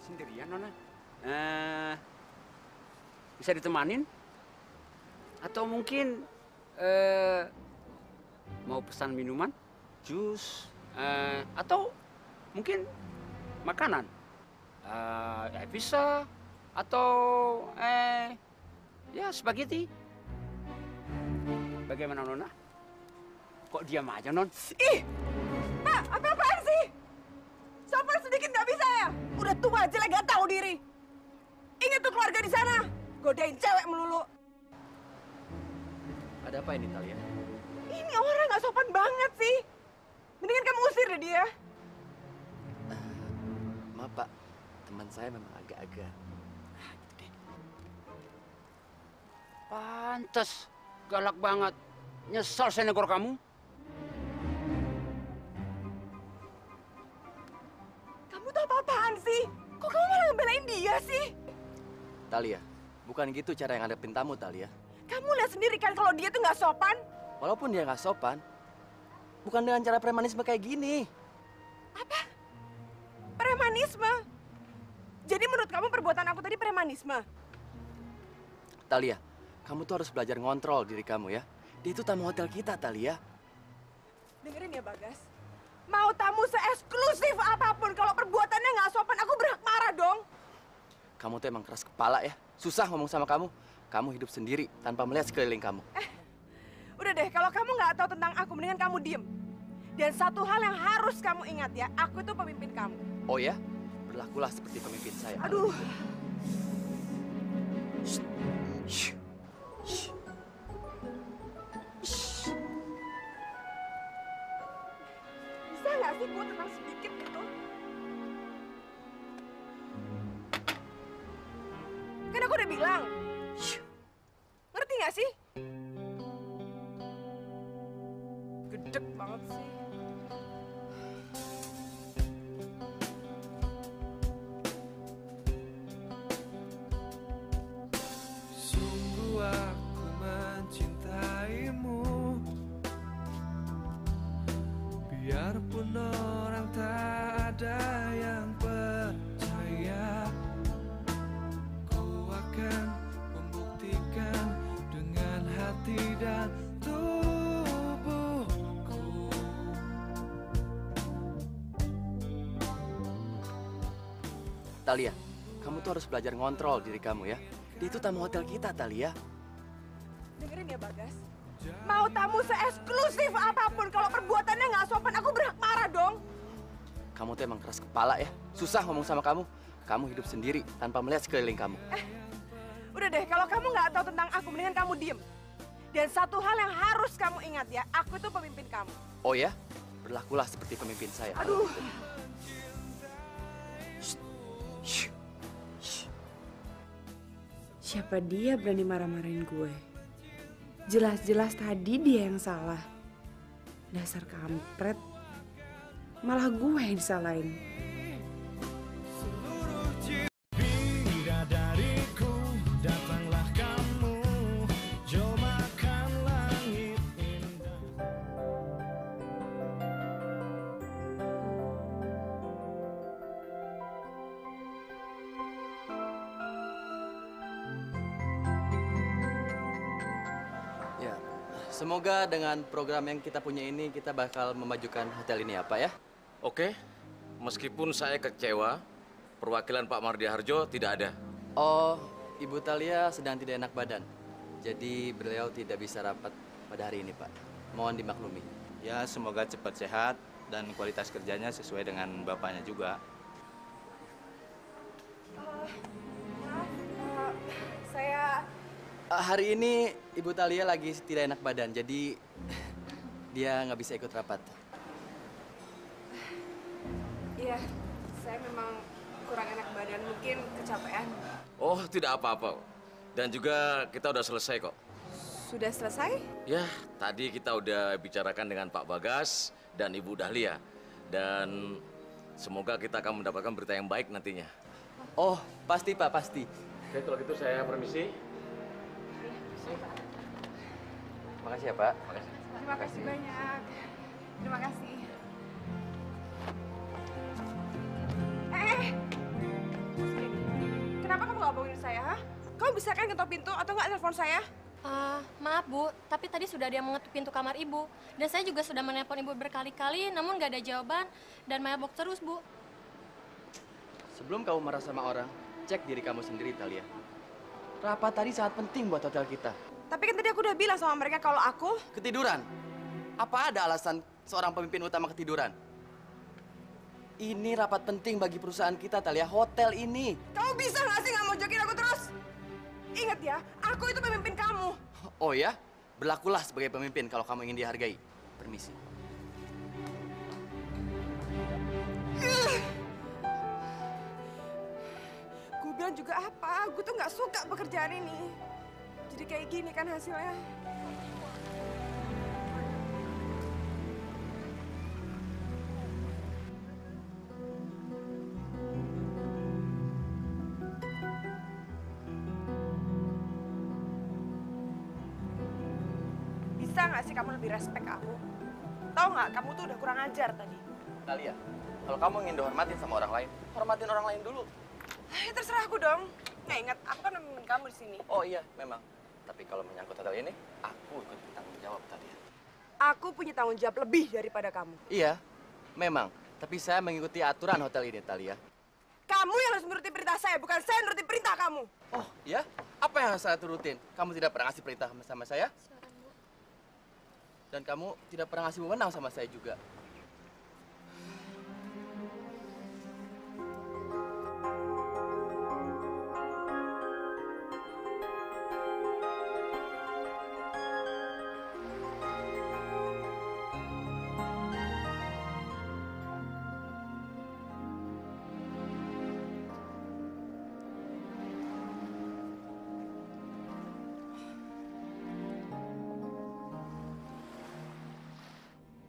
Speaker 14: Sendirian, Nona? Bisa ditemanin? Atau mungkin Mau pesan minuman, jus, atau mungkin makanan? Pizza atau ya spaghetti. Bagaimana Nona? Kok diam aja Non?
Speaker 1: Ih, Pak, apa-apaan sih? Sopan sedikit nggak bisa ya? Udah tua jelek nggak tahu diri. Ingat tuh keluarga di sana, godain cewek melulu.
Speaker 6: Ada apa ini Talia?
Speaker 1: Ini orang nggak sopan banget sih. Mendingan kamu usir deh dia.
Speaker 6: Maaf Pak, teman saya memang agak-agak.
Speaker 14: Pantes, galak banget. Nyesal saya negor kamu.
Speaker 1: Kamu tuh apa-apaan sih? Kok kamu malah ngebelain dia sih?
Speaker 6: Talia, bukan gitu cara yang ngadepin tamu Talia.
Speaker 1: Kamu lihat sendiri kan kalau dia tuh nggak sopan.
Speaker 6: Walaupun dia nggak sopan, bukan dengan cara premanisme kayak gini.
Speaker 1: Premanisme? Jadi menurut kamu perbuatan aku tadi premanisme?
Speaker 6: Talia, kamu tuh harus belajar ngontrol diri kamu ya. Dia itu tamu hotel kita, Talia.
Speaker 1: Dengerin ya, Bagas. Mau tamu seeksklusif apapun, kalau perbuatannya nggak sopan, aku berhak marah dong.
Speaker 6: Kamu tuh emang keras kepala ya. Susah ngomong sama kamu. Kamu hidup sendiri tanpa melihat sekeliling kamu.
Speaker 1: Udah deh, kalau kamu nggak tahu tentang aku, mendingan kamu diem. Dan satu hal yang harus kamu ingat ya, aku itu pemimpin kamu.
Speaker 6: Oh ya? Berlakulah seperti pemimpin saya.
Speaker 1: Aduh. Bisa nggak sih gue tenang sedikit gitu? Kan aku udah bilang. Ngerti nggak sih? Gedek banget sih.
Speaker 3: Sungguh aku mencintaimu, biarpun orang tak ada yang percaya, ku akan membuktikan dengan hati dan tubuhku.
Speaker 6: Talia, kamu tuh harus belajar ngontrol diri kamu ya. Dia itu tamu hotel kita, Talia.
Speaker 1: Dengerin ya, Bagas. Mau tamu seeksklusif apapun, kalau perbuatannya nggak sopan, aku berhak marah dong.
Speaker 6: Kamu tuh emang keras kepala ya. Susah ngomong sama kamu. Kamu hidup sendiri tanpa melihat sekeliling kamu.
Speaker 1: Udah deh, kalau kamu nggak tahu tentang aku, mendingan kamu diem. Dan satu hal yang harus kamu ingat ya, aku itu pemimpin kamu.
Speaker 6: Oh ya? Berlakulah seperti pemimpin saya.
Speaker 1: Aduh. Siapa dia berani marah-marahin gue? Jelas-jelas tadi dia yang salah. Dasar kampret. Malah gue yang disalahin.
Speaker 3: Bidadariku, datanglah kamu, jomakan langit indah.
Speaker 6: Ya, semoga dengan program yang kita punya ini kita bakal memajukan hotel ini ya, Pak ya.
Speaker 15: Oke, meskipun saya kecewa, perwakilan Pak Mardiharjo tidak ada.
Speaker 6: Oh, Ibu Talia sedang tidak enak badan. Jadi beliau tidak bisa rapat pada hari ini, Pak. Mohon dimaklumi.
Speaker 16: Ya, semoga cepat sehat dan kualitas kerjanya sesuai dengan bapaknya juga.
Speaker 1: Saya...
Speaker 6: Hari ini Ibu Talia lagi tidak enak badan, jadi dia nggak bisa ikut rapat.
Speaker 1: Iya, saya memang kurang enak badan, mungkin kecapean.
Speaker 15: Oh, tidak apa-apa. Dan juga kita udah selesai kok.
Speaker 1: Sudah selesai?
Speaker 15: Ya, tadi kita udah bicarakan dengan Pak Bagas dan Ibu Dahlia. Dan semoga kita akan mendapatkan berita yang baik nantinya.
Speaker 6: Oh, pasti Pak, pasti.
Speaker 15: Oke, kalau gitu saya permisi.
Speaker 6: Makasih ya, Pak. Makasih.
Speaker 1: Terima kasih banyak. Terima kasih. Kenapa kamu nggak hubungin saya, ha? Kamu bisa kan ketok pintu atau nggak telepon saya?
Speaker 7: Maaf Bu, tapi tadi sudah ada yang mengetuk pintu kamar Ibu. Dan saya juga sudah menelpon Ibu berkali-kali, namun nggak ada jawaban. Dan Maya blok terus, Bu.
Speaker 6: Sebelum kamu marah sama orang, cek diri kamu sendiri, Talia. Rapat tadi sangat penting buat hotel kita.
Speaker 1: Tapi kan tadi aku udah bilang sama mereka kalau aku...
Speaker 6: Ketiduran? Apa ada alasan seorang pemimpin utama ketiduran? Ini rapat penting bagi perusahaan kita, Talia. Hotel ini.
Speaker 1: Kamu bisa nggak sih nggak mau jokin aku terus? Ingat ya, aku itu pemimpin kamu.
Speaker 6: Oh ya? Berlakulah sebagai pemimpin kalau kamu ingin dihargai. Permisi.
Speaker 1: Gue bilang juga apa, gue tuh nggak suka pekerjaan ini. Jadi kayak gini kan hasilnya. Bisa nggak sih kamu lebih respect aku? Tahu nggak, kamu tuh udah kurang ajar tadi.
Speaker 6: Talia, kalau kamu ingin dihormatin sama orang lain, hormatin orang lain dulu.
Speaker 1: Ya terserah aku dong. Nggak ingat, aku kan nemenin kamu di sini.
Speaker 6: Oh iya, memang. Tapi kalau menyangkut hotel ini, aku ikut bertanggung jawab, Talia.
Speaker 1: Aku punya tanggung jawab lebih daripada kamu.
Speaker 6: Iya, memang. Tapi saya mengikuti aturan hotel ini, Talia.
Speaker 1: Kamu yang harus menuruti perintah saya, bukan saya menuruti perintah kamu.
Speaker 6: Oh, ya? Apa yang harus saya turutin? Kamu tidak pernah ngasih perintah sama saya? Dan kamu tidak pernah ngasih wewenang sama saya juga.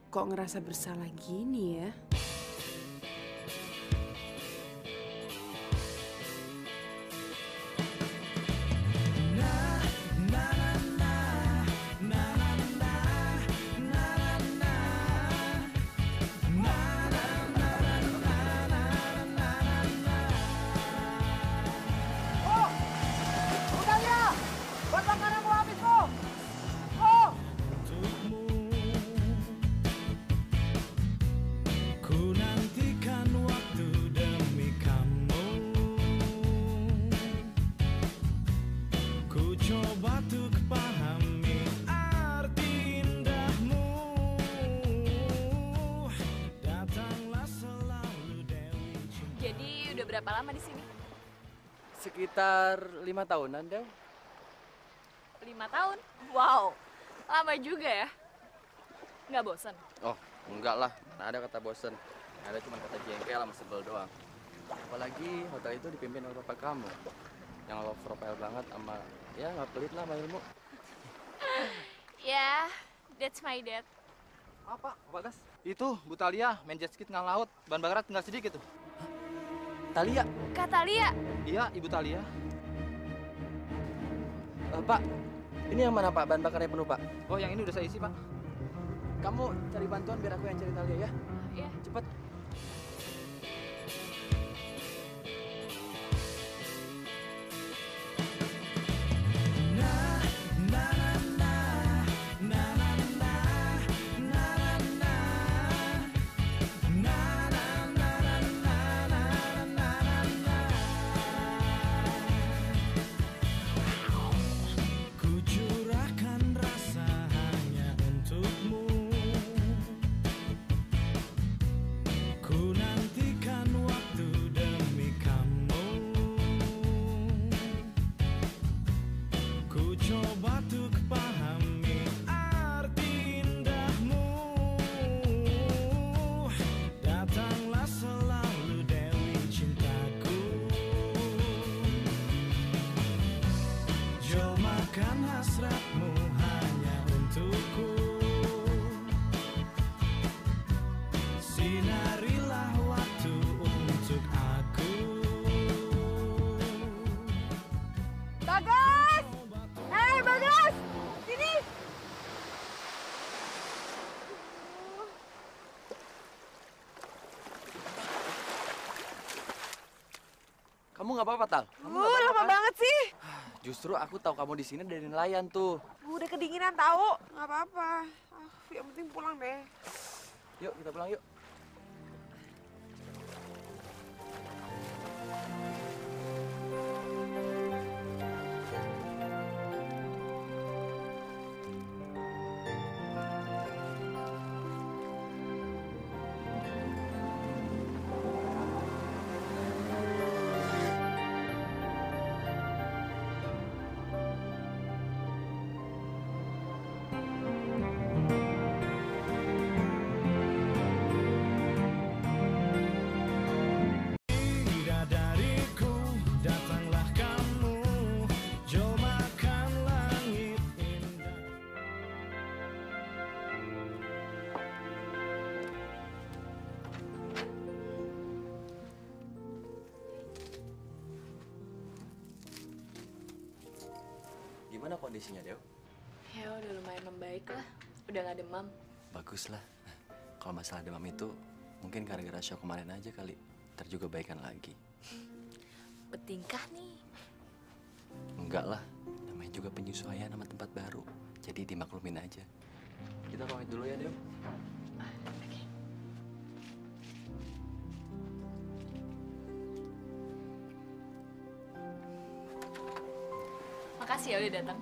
Speaker 1: Kok ngerasa bersalah gini ya?
Speaker 3: Oh, udah ya, buat makanan mau habis kok. Oh.
Speaker 17: Ku nantikan waktu demi kamu. Ku coba untuk pahami arti indahmu. Datanglah selalu Dewi.
Speaker 4: Jadi udah berapa lama di sini?
Speaker 6: Sekitar 5 tahunan, Dew.
Speaker 4: 5 tahun? Wow, lama juga ya. Nggak bosan?
Speaker 6: Oh, enggak lah. Mana ada kata bosen. Ada cuma kata jengkel sama sebel doang. Apalagi hotel itu dipimpin oleh bapak kamu. Yang low profile banget sama, ya nggak pelit lah sama ilmu.
Speaker 4: Yeah, that's my dad.
Speaker 12: Apa, Bagas? Itu, Bu Talia, main jet ski tengah laut. Ban bakar tinggal sedikit tuh.
Speaker 6: Talia?
Speaker 4: Kak Talia?
Speaker 12: Iya, Ibu Talia.
Speaker 6: Pak, ini yang mana Pak? Bahan bakarnya penuh Pak.
Speaker 12: Oh, yang ini udah saya isi Pak.
Speaker 6: Kamu cari bantuan biar aku yang cari Talia ya.
Speaker 4: Iya.
Speaker 6: Cepet.
Speaker 17: Ku curahkan rasa hanya untukmu. Ku nantikan waktu demi kamu. Ku coba untuk pahami arti indahmu. Datanglah selalu Dewi cintaku. Jelmakan hasratmu hanya untukku. Sinarilah waktu untuk aku.
Speaker 1: Bagas! Bagas! Sini!
Speaker 6: Kamu nggak apa-apa, Tal?
Speaker 1: Lama banget sih.
Speaker 6: Justru aku tahu kamu di sini dari nelayan tuh.
Speaker 1: Udah kedinginan tahu. Nggak apa-apa. Yang penting pulang deh.
Speaker 6: Yuk, kita pulang yuk.
Speaker 17: Bidadariku, datanglah kamu, jomakan langit indah.
Speaker 6: Gimana kondisinya, Dew?
Speaker 4: Ya udah lumayan membaik lah. Udah nggak demam.
Speaker 6: Bagus lah. Kalau masalah demam itu mungkin gara-gara shock kemarin aja kali. Ntar juga baikan lagi.
Speaker 4: Bertingkah nih.
Speaker 6: Enggak lah. Namanya juga penyesuaian sama tempat baru. Jadi dimaklumin aja. Kita pamit dulu ya, Dew.
Speaker 4: Makasih ya udah datang.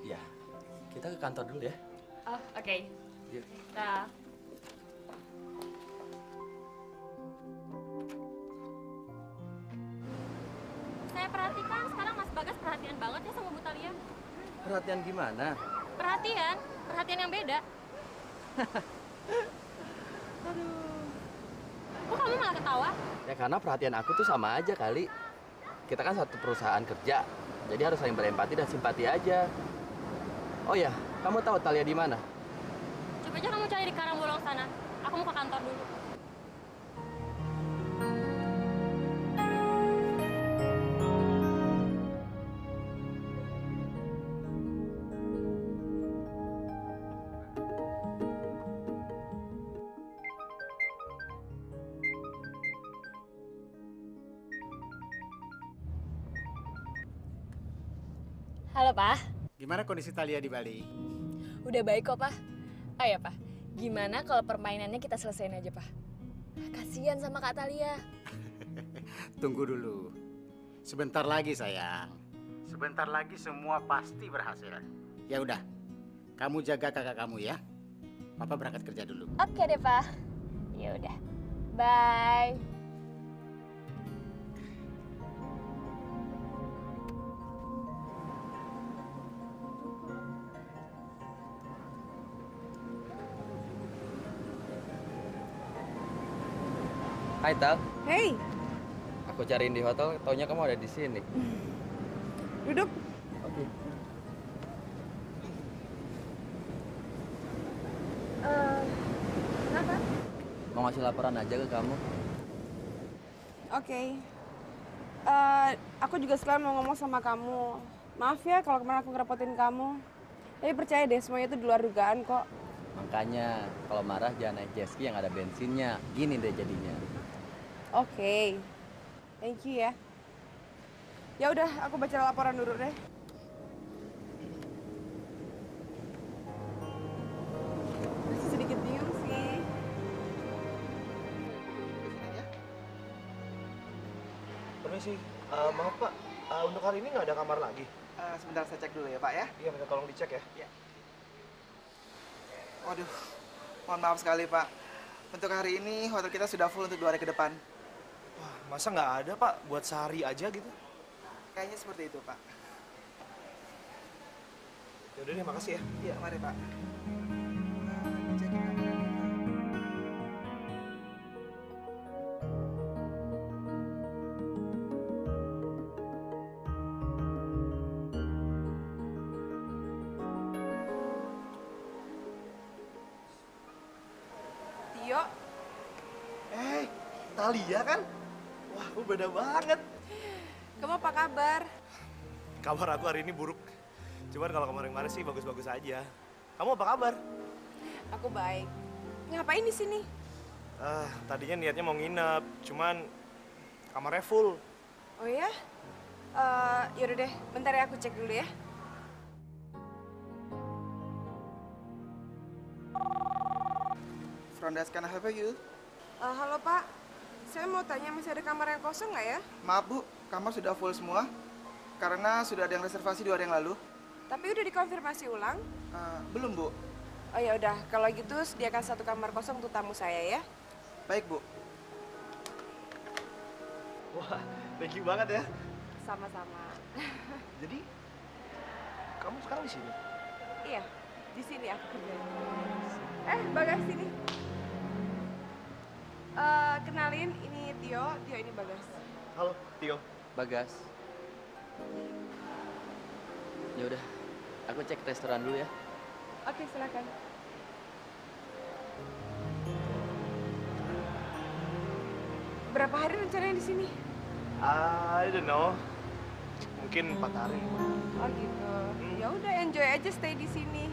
Speaker 6: Iya. Kita ke kantor dulu ya.
Speaker 4: Oh, oke.
Speaker 6: Yuk.
Speaker 4: Dah.
Speaker 7: Saya perhatikan sekarang Mas Bagas perhatian banget ya sama Bu Talia.
Speaker 6: Perhatian gimana?
Speaker 7: Perhatian yang beda. Kok kamu malah ketawa?
Speaker 6: Ya karena perhatian aku tuh sama aja kali. Kita kan satu perusahaan kerja. Jadi harus saling berempati dan simpati aja. Oh ya, kamu tahu Talia di mana?
Speaker 7: Coba aja kamu cari di Karangbolong sana. Aku mau ke kantor dulu.
Speaker 4: Halo, Pak.
Speaker 9: Gimana kondisi Talia di Bali?
Speaker 4: Udah baik kok, Pak. Oh ya, Pak. Gimana kalau permainannya kita selesaiin aja, Pak? Kasihan sama Kak Talia.
Speaker 9: Tunggu dulu. Sebentar lagi, sayang. Sebentar lagi semua pasti berhasil. Ya udah, kamu jaga kakak kamu ya. Papa berangkat kerja dulu.
Speaker 7: Oke deh, Pak. Ya udah. Bye.
Speaker 6: Hai Tal.
Speaker 1: Hey,
Speaker 6: Aku cariin di hotel, taunya kamu ada di sini.
Speaker 1: duduk.
Speaker 6: Oke.
Speaker 1: Kenapa?
Speaker 6: Mau ngasih laporan aja ke kamu.
Speaker 1: Oke. Aku juga sekalian mau ngomong sama kamu. Maaf ya kalau kemarin aku ngerepotin kamu. Tapi percaya deh, semuanya itu di luar dugaan kok.
Speaker 6: Makanya kalau marah jangan naik jet ski yang ada bensinnya. Gini deh jadinya.
Speaker 1: Oke. Thank you ya. Ya udah, aku baca laporan dulu deh. Masih sedikit bingung sih.
Speaker 3: Permisi, maaf Pak, untuk hari ini nggak ada kamar lagi?
Speaker 12: Sebentar saya cek dulu ya Pak ya.
Speaker 3: Iya, minta tolong dicek ya.
Speaker 12: Iya. Waduh, mohon maaf sekali Pak. Untuk hari ini hotel kita sudah full untuk 2 hari ke depan.
Speaker 3: Wah, masa nggak ada Pak, buat sehari aja gitu?
Speaker 12: Kayaknya seperti itu Pak.
Speaker 3: Yaudah deh, makasih ya.
Speaker 12: Iya, mari Pak.
Speaker 1: Tio,
Speaker 3: Talia kan? Wah, aku beda banget.
Speaker 1: kamu apa kabar?
Speaker 3: Kabar aku hari ini buruk. Cuman kalau kemarin-kemarin sih bagus-bagus aja. Kamu apa kabar?
Speaker 1: Aku baik. Ngapain di sini?
Speaker 3: Tadinya niatnya mau nginep, cuman kamarnya full.
Speaker 1: Oh ya? Yaudah deh, bentar ya aku cek dulu ya.
Speaker 12: Front desk, can I help you?
Speaker 1: Halo Pak, saya mau tanya masih ada kamar yang kosong nggak ya?
Speaker 12: Maaf Bu, kamar sudah full semua. Karena sudah ada yang reservasi 2 hari yang lalu.
Speaker 1: Tapi udah dikonfirmasi ulang?
Speaker 12: Belum Bu.
Speaker 1: Oh ya udah, kalau gitu sediakan 1 kamar kosong untuk tamu saya ya.
Speaker 12: Baik Bu.
Speaker 18: Wah, thank you banget ya.
Speaker 1: Sama-sama.
Speaker 18: Jadi, kamu sekarang di sini?
Speaker 1: Iya, di sini aku kerja. Bagas sini. Kenalin, ini Tio ini Bagas.
Speaker 18: Halo, Tio.
Speaker 6: Bagas. Ya udah, aku cek restoran dulu ya.
Speaker 1: Oke, silakan. Berapa hari rencananya di sini?
Speaker 18: I don't know. Mungkin 4 hari.
Speaker 1: Oh gitu. Ya udah, enjoy aja stay di sini.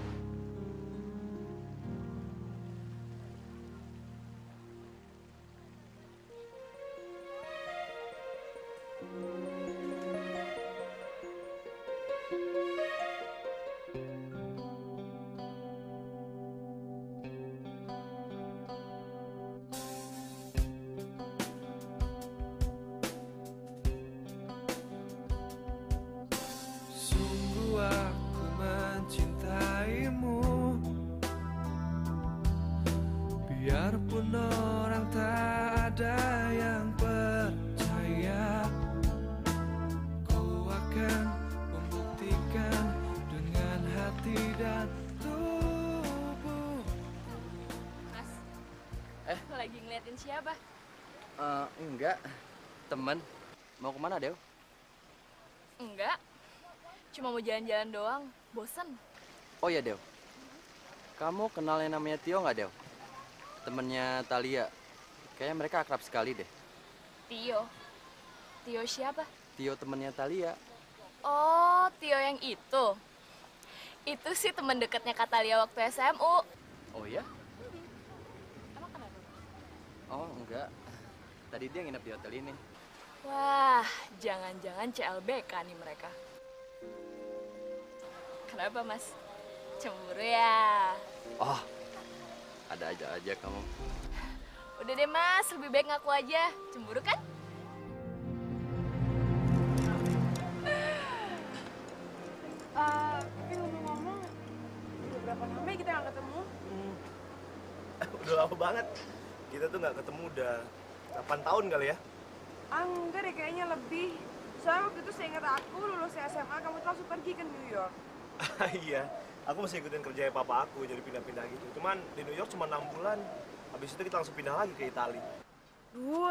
Speaker 17: Sungguh aku mencintaimu, biarpun orang tak ada yang percaya, ku akan membuktikan dengan hati dan tubuh.
Speaker 4: Mas, lagi ngeliatin siapa?
Speaker 6: Enggak, temen. Mau kemana, Dew?
Speaker 4: Enggak, cuma mau jalan-jalan doang, bosen.
Speaker 6: Oh ya, Dew. Kamu kenal yang namanya Tio nggak, Dew? Temennya Thalia. Kayaknya mereka akrab sekali deh.
Speaker 4: Tio? Tio siapa?
Speaker 6: Tio temennya Thalia.
Speaker 4: Oh, Tio yang itu? Itu sih temen deketnya Kak Thalia waktu SMU.
Speaker 6: Oh ya?
Speaker 4: Emang kenapa?
Speaker 6: Oh, enggak. Tadi dia nginep di hotel ini.
Speaker 4: Wah, jangan-jangan CLBK nih mereka. Kenapa, Mas? Cemburu ya?
Speaker 6: Oh, ada aja kamu.
Speaker 4: Udah deh, Mas. Lebih baik ngaku aja. Cemburu kan?
Speaker 1: Tapi ngomong-ngomong, udah berapa lama ya kita nggak ketemu?
Speaker 18: Udah lama banget. Kita tuh nggak ketemu udah 8 tahun kali ya.
Speaker 1: Enggak deh, kayaknya lebih. Soalnya waktu itu seingat aku, lulus SMA, kamu tuh langsung pergi ke New York.
Speaker 18: Iya, aku masih ikutin kerjanya papa aku, jadi pindah-pindah gitu. Cuman di New York cuma 6 bulan. Habis itu kita langsung pindah lagi ke Italia.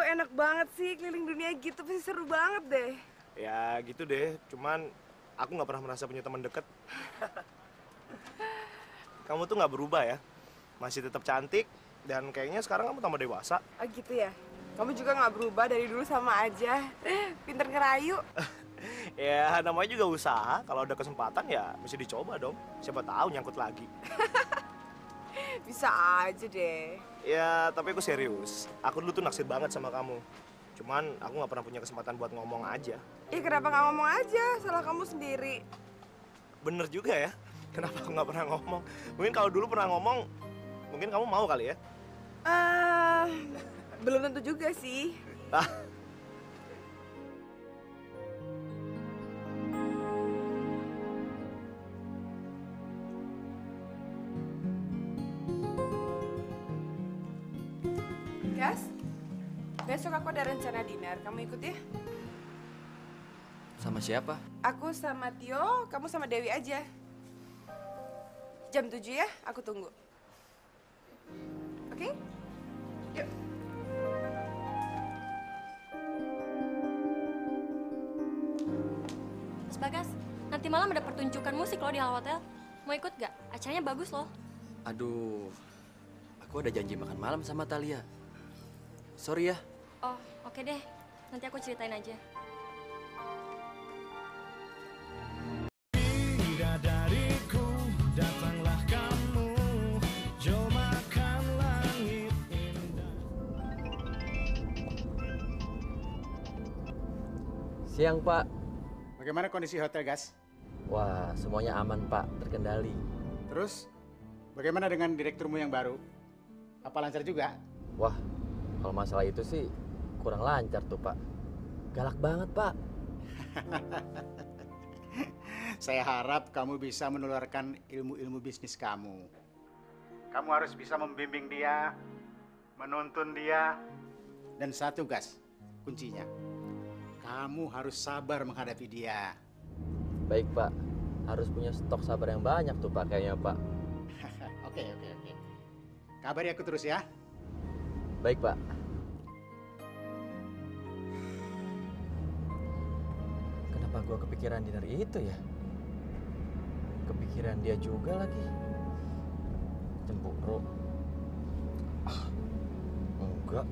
Speaker 1: Enak banget sih, keliling dunia gitu, pasti seru banget deh.
Speaker 18: Ya gitu deh, cuman aku nggak pernah merasa punya teman deket. Kamu tuh nggak berubah ya, masih tetap cantik, dan kayaknya sekarang kamu tambah dewasa.
Speaker 1: Oh gitu ya? Kamu juga nggak berubah dari dulu, sama aja. Pinter ngerayu.
Speaker 18: Ya namanya juga usaha, kalau ada kesempatan ya mesti dicoba dong. Siapa tahu nyangkut lagi.
Speaker 1: Bisa aja deh.
Speaker 18: Ya tapi aku serius, aku dulu tuh naksir banget sama kamu. Cuman aku nggak pernah punya kesempatan buat ngomong aja.
Speaker 1: Kenapa nggak ngomong aja? Salah kamu sendiri.
Speaker 18: Bener juga ya, kenapa aku nggak pernah ngomong? Mungkin kalau dulu pernah ngomong, mungkin kamu mau kali ya?
Speaker 1: Belum tentu juga sih. Gas, besok aku ada rencana dinner. Kamu ikut ya?
Speaker 6: Sama siapa?
Speaker 1: Aku sama Tio, kamu sama Dewi aja. Jam 7 ya, aku tunggu. Oke? Yuk.
Speaker 7: Mas Bagas, nanti malam ada pertunjukan musik loh di Hal Hotel. Mau ikut gak? Acaranya bagus loh.
Speaker 6: Aduh, aku ada janji makan malam sama Thalia. Sorry ya.
Speaker 7: Oh, oke deh. Nanti aku ceritain aja.
Speaker 17: Bidadariku, datanglah kamu, jomakan langit indah.
Speaker 6: Siang, Pak.
Speaker 9: Bagaimana kondisi hotel, Gas?
Speaker 6: Wah, semuanya aman, Pak. Terkendali.
Speaker 9: Terus, bagaimana dengan direkturmu yang baru? Apa lancar juga?
Speaker 6: Wah, kalau masalah itu sih kurang lancar tuh, Pak. Galak banget, Pak.
Speaker 9: Saya harap kamu bisa menularkan ilmu-ilmu bisnis kamu. Kamu harus bisa membimbing dia, menuntun dia. Dan satu, Gas, kuncinya. Kamu harus sabar menghadapi dia.
Speaker 6: Baik, Pak. Harus punya stok sabar yang banyak tuh, Pak, kayaknya, Pak.
Speaker 9: Oke. Kabari aku terus ya.
Speaker 6: Baik, Pak. Kenapa gua kepikiran dinner itu ya? Kepikiran dia juga lagi. Cemburu. Enggak.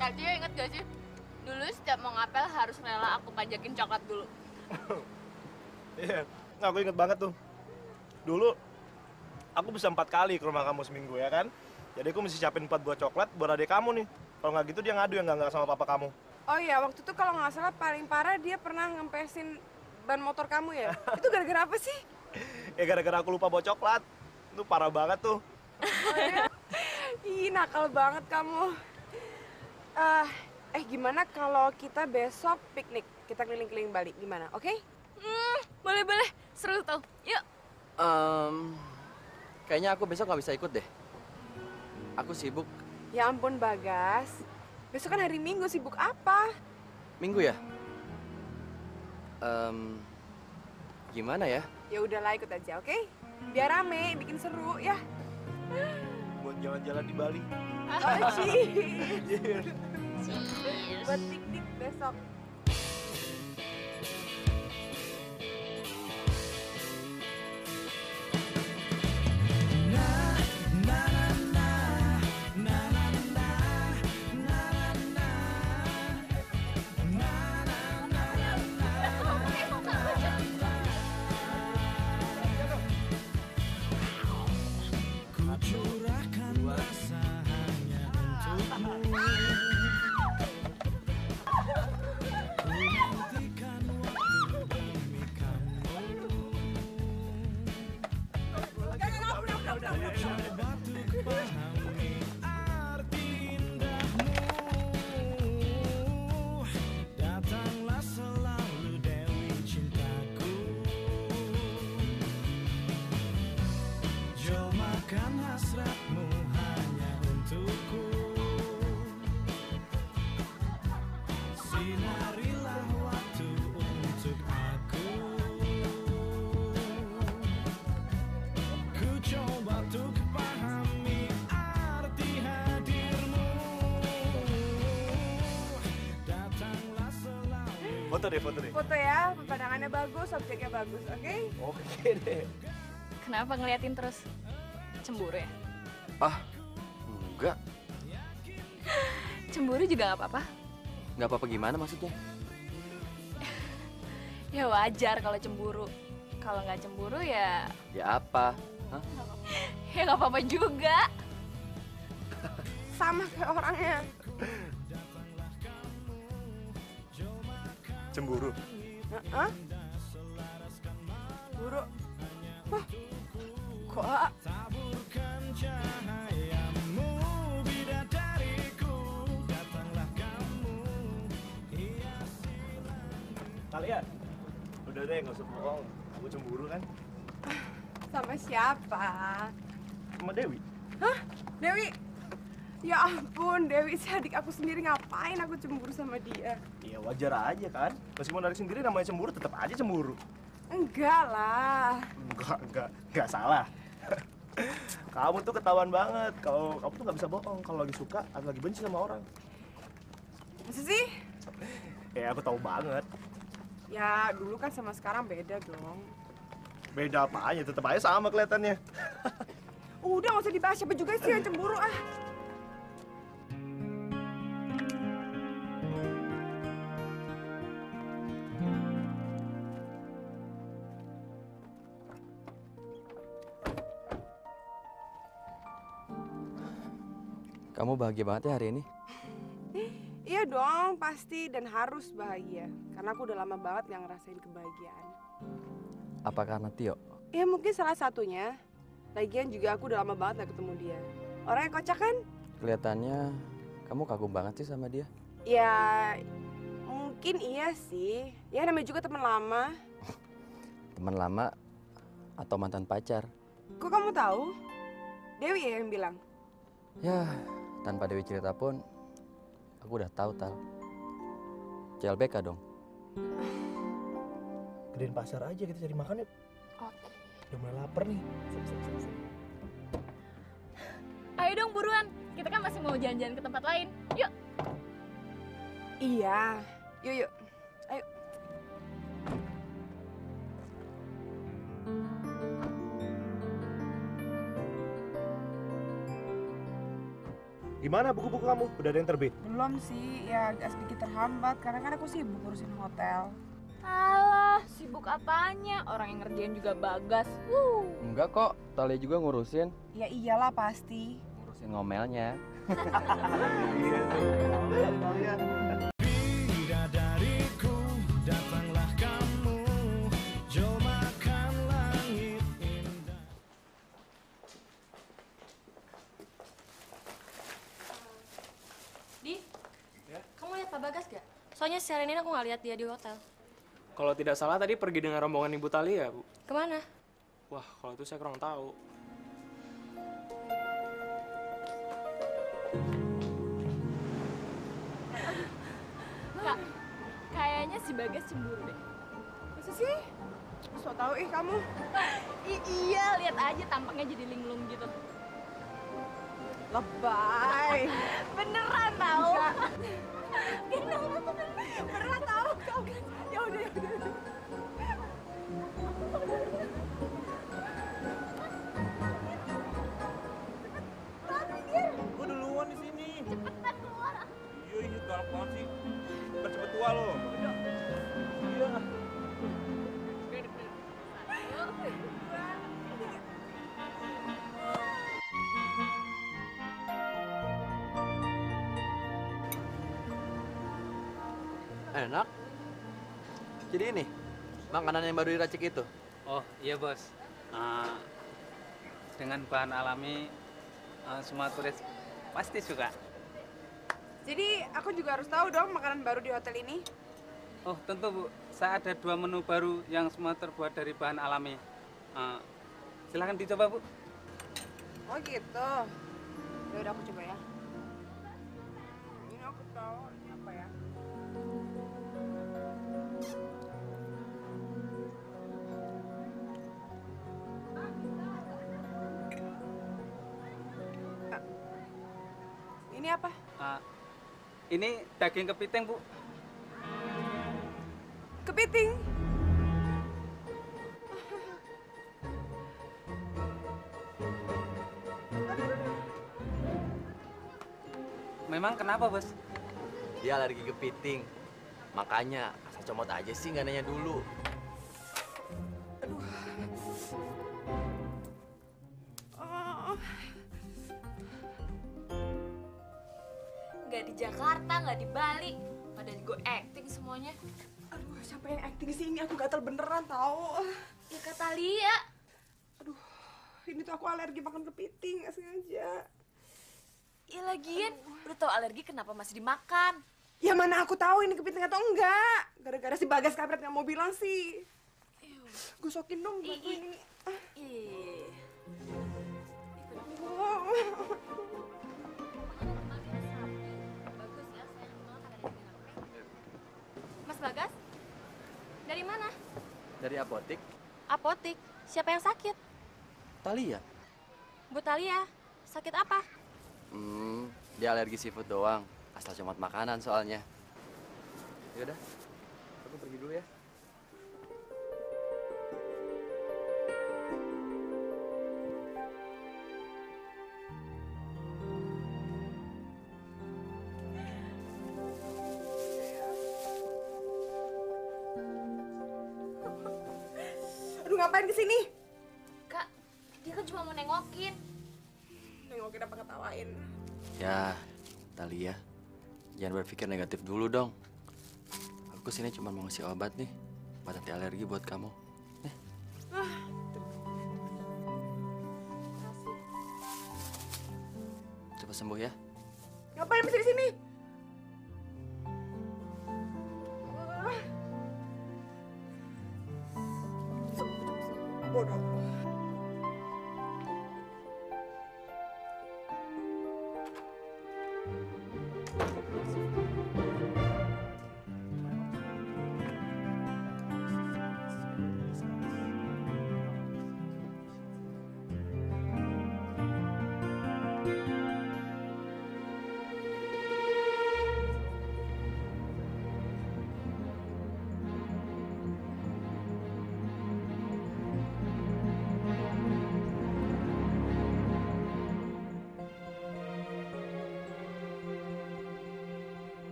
Speaker 4: Tadi inget gak sih? Dulu setiap mau ngapel harus rela aku pajakin coklat dulu.
Speaker 18: Iya, aku inget banget tuh. Dulu aku bisa 4 kali ke rumah kamu seminggu ya kan. Jadi aku mesti siapin 4 buah coklat buat adik kamu nih. Kalau nggak gitu dia ngadu yang nggak sama papa kamu.
Speaker 1: Oh iya, waktu itu kalau nggak salah paling parah dia pernah ngempesin ban motor kamu ya. Itu gara-gara apa sih?
Speaker 18: Ya gara-gara aku lupa bawa coklat. Itu parah banget tuh.
Speaker 1: Ih, nakal banget kamu. Gimana kalau kita besok piknik? Kita keliling-keliling Bali, gimana? Oke?
Speaker 4: Boleh. Seru tuh. Yuk.
Speaker 6: Kayaknya aku besok nggak bisa ikut deh. Aku sibuk.
Speaker 1: Ya ampun, Bagas. Besok kan hari Minggu, sibuk apa?
Speaker 6: Minggu ya? Gimana ya?
Speaker 1: Ya udahlah, ikut aja, oke? Biar rame, bikin seru, ya.
Speaker 18: Buat jalan-jalan di Bali.
Speaker 1: Oh, cheers. Buat piknik besok.
Speaker 18: Foto deh.
Speaker 1: Foto ya, pemandangannya bagus, objeknya bagus, oke?
Speaker 18: Oke deh.
Speaker 4: Kenapa ngeliatin terus? Cemburu ya?
Speaker 6: Enggak.
Speaker 4: Cemburu juga nggak apa-apa.
Speaker 6: Nggak apa-apa gimana maksudnya?
Speaker 4: Ya wajar kalau cemburu. Kalau nggak cemburu ya...
Speaker 6: Ya apa? Hah?
Speaker 4: Ya nggak apa-apa juga.
Speaker 1: Sama kayak orangnya.
Speaker 18: Cemburu.
Speaker 1: Hah? Cemburu? Wah, kok
Speaker 18: Kalian? Udah deh, nggak usah bohong. Aku cemburu kan?
Speaker 1: sama siapa?
Speaker 18: Sama Dewi.
Speaker 1: Hah? Dewi? Ya ampun, Dewi sih adik aku sendiri, ngapain aku cemburu sama dia?
Speaker 18: Ya wajar aja kan. Meskipun adik sendiri namanya cemburu, tetap aja cemburu.
Speaker 1: Enggak lah.
Speaker 18: Enggak salah. Kamu tuh ketahuan banget. Kalau kamu tuh nggak bisa bohong kalau lagi suka atau lagi benci sama orang.
Speaker 1: Masa sih?
Speaker 18: Ya aku tahu banget.
Speaker 1: Ya dulu kan sama sekarang beda dong.
Speaker 18: Beda apanya? Tetap aja sama kelihatannya.
Speaker 1: Udah nggak usah dibahas, siapa juga sih yang cemburu ah.
Speaker 6: Kamu bahagia banget ya hari ini?
Speaker 1: Iya dong, pasti dan harus bahagia. Karena aku udah lama banget gak ngerasain kebahagiaan.
Speaker 6: Apa karena Tio?
Speaker 1: Ya mungkin salah satunya. Lagian juga aku udah lama banget gak ketemu dia. Orangnya kocak kan?
Speaker 6: Kelihatannya kamu kagum banget sih sama dia.
Speaker 1: Ya mungkin iya sih. Ya namanya juga teman lama.
Speaker 6: Teman lama atau mantan pacar?
Speaker 1: Kok kamu tahu? Dewi ya yang bilang?
Speaker 6: Ya, tanpa Dewi cerita pun aku udah tahu, Tal. CLBK dong.
Speaker 18: Gedein pasar aja, kita cari makan yuk.
Speaker 7: Oke.
Speaker 18: Udah mulai lapar nih.
Speaker 7: Ayo dong buruan, kita kan masih mau jalan-jalan ke tempat lain. Yuk.
Speaker 1: Iya, yuk. Ayo.
Speaker 18: Gimana buku-buku kamu? Udah ada yang terbit?
Speaker 1: Belum sih, ya agak sedikit terhambat karena kan aku sibuk ngurusin hotel.
Speaker 7: Alah, sibuk apanya? Orang yang ngerjain juga Bagas.
Speaker 6: Enggak kok, Talia juga ngurusin.
Speaker 1: Ya iyalah pasti.
Speaker 6: Ngurusin ngomelnya.
Speaker 17: Bidadariku, datanglah kamu, jom makan langit indah.
Speaker 7: Di, kamu lihat Pak Bagas gak? Soalnya seharian ini aku gak lihat dia di hotel.
Speaker 11: Kalau tidak salah tadi pergi dengan rombongan Ibu Talia, Bu.
Speaker 7: Kemana?
Speaker 11: Wah, kalau itu saya kurang tahu.
Speaker 7: Kak, kayaknya si Bagas cemburu deh.
Speaker 1: Masa sih? So tau kamu.
Speaker 7: Iya, lihat aja tampangnya jadi linglung gitu.
Speaker 1: Lebay.
Speaker 7: Beneran tau?
Speaker 1: Beneran tau. Ya udah.
Speaker 18: Gue duluan di sini.
Speaker 7: Cepetan keluar.
Speaker 18: Iya, galak banget sih. Cepet tua lo. Iya.
Speaker 6: Enak. Jadi ini, makanan yang baru diracik itu.
Speaker 19: Oh iya bos, dengan bahan alami semua turis pasti suka.
Speaker 1: Jadi aku juga harus tahu dong makanan baru di hotel ini.
Speaker 19: Oh tentu Bu, saya ada 2 menu baru yang semua terbuat dari bahan alami. Silahkan dicoba Bu.
Speaker 1: Oh gitu. Ya udah aku coba ya. Ini aku tahu ini apa ya? Ini apa?
Speaker 19: Ini daging kepiting Bu.
Speaker 1: Kepiting?
Speaker 19: Memang kenapa bos?
Speaker 6: Dia alergi kepiting. Makanya asal comot aja sih nggak nanya dulu.
Speaker 4: Nggak di Jakarta, nggak di Bali. Pada gue acting semuanya.
Speaker 1: Aduh, siapa yang acting sih ini? Aku gatel beneran tau.
Speaker 4: Ya kata Lia.
Speaker 1: Aduh, ini tuh aku alergi makan kepiting, nggak sengaja.
Speaker 4: Ya lagian, udah tau alergi kenapa masih dimakan?
Speaker 1: Ya mana aku tahu ini kepiting atau enggak. Gara-gara si Bagas kampret nggak mau bilang sih. Gosokin dong bantuin ini.
Speaker 7: Mas Bagas? Dari mana?
Speaker 6: Dari apotik.
Speaker 7: Apotik? Siapa yang sakit?
Speaker 6: Talia.
Speaker 7: Bu Talia, sakit apa?
Speaker 6: Dia alergi seafood doang. Asal comot makanan soalnya. Yaudah, aku pergi dulu ya.
Speaker 1: Aduh, ngapain kesini?
Speaker 4: Kak, dia kan cuma mau nengokin.
Speaker 1: Nengokin apa ketawain?
Speaker 6: Ya, Talia, jangan berpikir negatif dulu dong. Aku kesini cuma mau ngasih obat nih, obat anti alergi buat kamu. Cepat sembuh ya.
Speaker 1: Ngapain masih di sini? Bodoh.